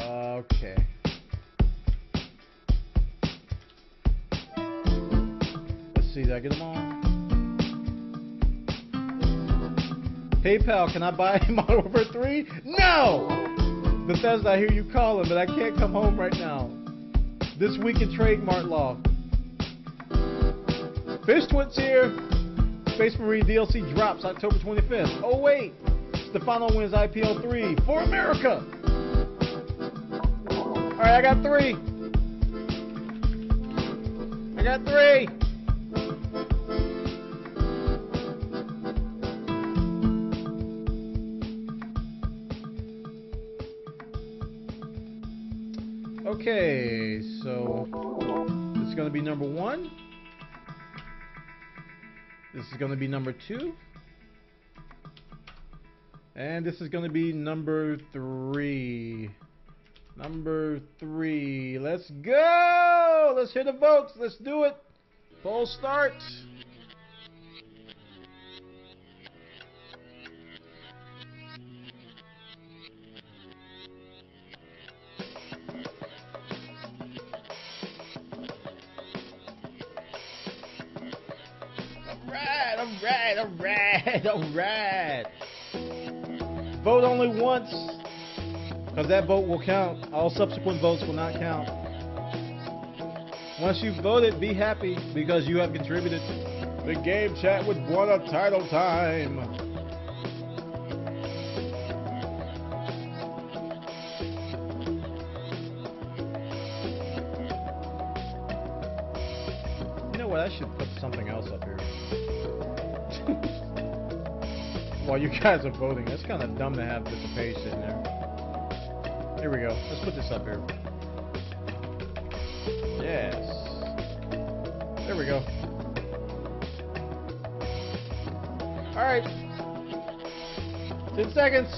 Okay. Let's see, did I get them all? PayPal, can I buy Modern Warfare 3? No! Bethesda, I hear you calling, but I can't come home right now. This week in Trademark law. Fish Twit's here. Space Marine DLC drops October 25th. Oh wait, Stefano wins IPL 3 for America. All right, I got 3. Okay, so this is going to be number 1. This is going to be number 2. And this is going to be number 3. Number 3. Let's go! Let's hit the votes. Let's do it. Poll start. Alright. Vote only once, because that vote will count. All subsequent votes will not count. Once you've voted, be happy, because you have contributed. The Game Chat with Bwana title time. You know what? I should put something else up here. While you guys are voting, that's kind of dumb to have just a page sitting there. Here we go. Let's put this up here. Yes. There we go. Alright. 10 seconds.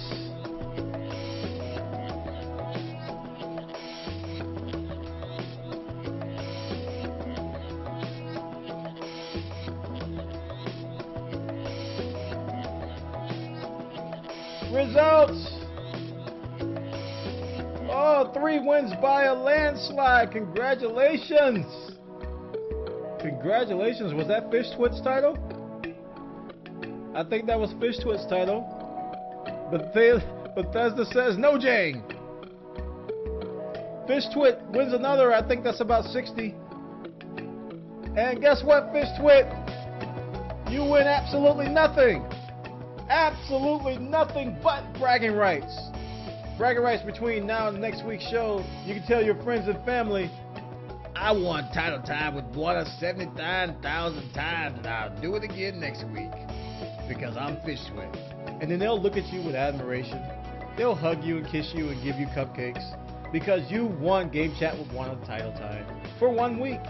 Results. Oh, 3 wins by a landslide. Congratulations. Congratulations. Was that Fish Twit's title? I think that was Fish Twit's title. But Bethesda says No-jang. Fish Twit wins another. I think that's about 60. And guess what, Fish Twit? You win absolutely nothing. Absolutely nothing but bragging rights. Bragging rights between now and next week's show. You can tell your friends and family, I won title time with Bwana 79,000 times, and I'll do it again next week because I'm Fish Twit. And then they'll look at you with admiration. They'll hug you and kiss you and give you cupcakes because you won Game Chat with Bwana title time for 1 week.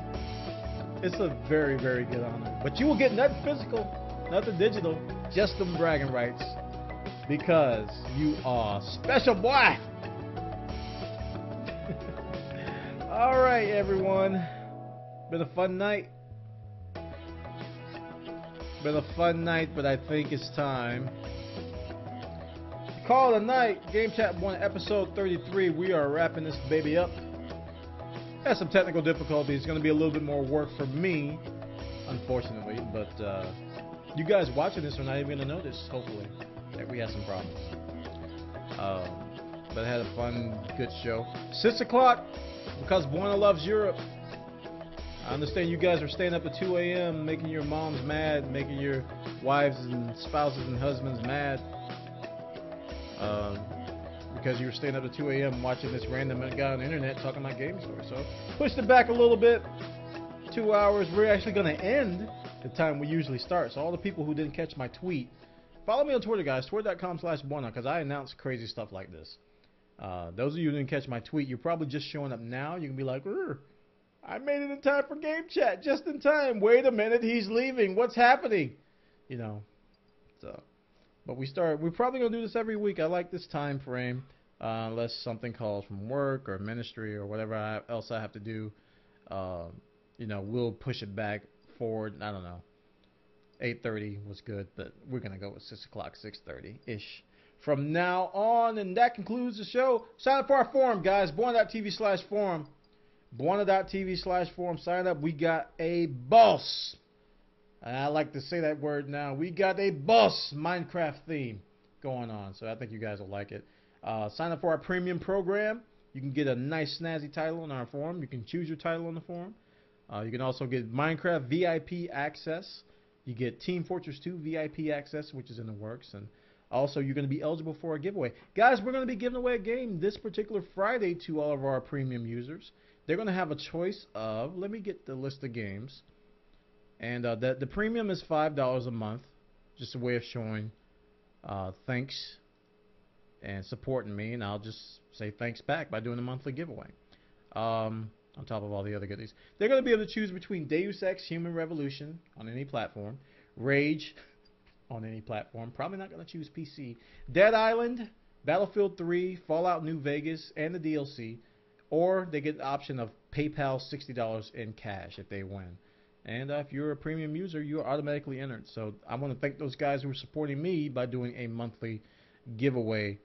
It's a very, very good honor. But you will get nothing physical, nothing digital, just them bragging rights. Because you are special, boy. All right, everyone. Been a fun night. Been a fun night, but I think it's time. Call it a night. Game Chat 1, episode 33. We are wrapping this baby up. Had some technical difficulties. It's going to be a little bit more work for me, unfortunately. But you guys watching this are not even going to notice, hopefully, that we had some problems. But I had a fun, good show. 6 o'clock, because Bwana loves Europe. I understand you guys are staying up at 2 a.m. making your moms mad, making your wives and spouses and husbands mad. Because you were staying up at 2 a.m. watching this random guy on the internet talking about game stories. So pushed it back a little bit. 2 hours. We're actually going to end the time we usually start. So all the people who didn't catch my tweet, follow me on Twitter, guys. Twitter.com/Bwana, because I announce crazy stuff like this. Those of you who didn't catch my tweet, you're probably just showing up now. You can be like, I made it in time for Game Chat, just in time. Wait a minute, he's leaving. What's happening? You know. So, but we're probably gonna do this every week. I like this time frame, unless something calls from work or ministry or whatever else I have to do. You know, we'll push it back forward. I don't know. 8:30 was good, but we're gonna go with 6 o'clock, 6:30 ish. From now on, and that concludes the show. Sign up for our forum, guys. Bwana.tv/forum. Bwana.tv/forum. Sign up. We got a boss. And I like to say that word now. We got a boss Minecraft theme going on. So I think you guys will like it. Sign up for our premium program. You can get a nice snazzy title on our forum. You can choose your title on the forum. You can also get Minecraft VIP access. You get Team Fortress 2 VIP access, which is in the works. And also, you're going to be eligible for a giveaway. Guys, we're going to be giving away a game this particular Friday to all of our premium users. They're going to have a choice of, let me get the list of games. And the premium is $5 a month. Just a way of showing thanks and supporting me. And I'll just say thanks back by doing a monthly giveaway. On top of all the other goodies. They're going to be able to choose between Deus Ex Human Revolution on any platform. Rage on any platform. Probably not going to choose PC. Dead Island, Battlefield 3, Fallout New Vegas, and the DLC. Or they get the option of PayPal $60 in cash if they win. And if you're a premium user, you're automatically entered. So I want to thank those guys who are supporting me by doing a monthly giveaway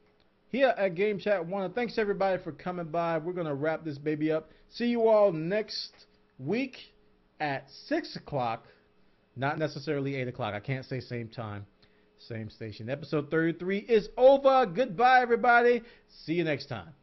here at Game Chat 1. Thanks everybody for coming by. We're going to wrap this baby up. See you all next week at 6 o'clock. Not necessarily 8 o'clock. I can't say same time, same station. Episode 33 is over. Goodbye, everybody. See you next time.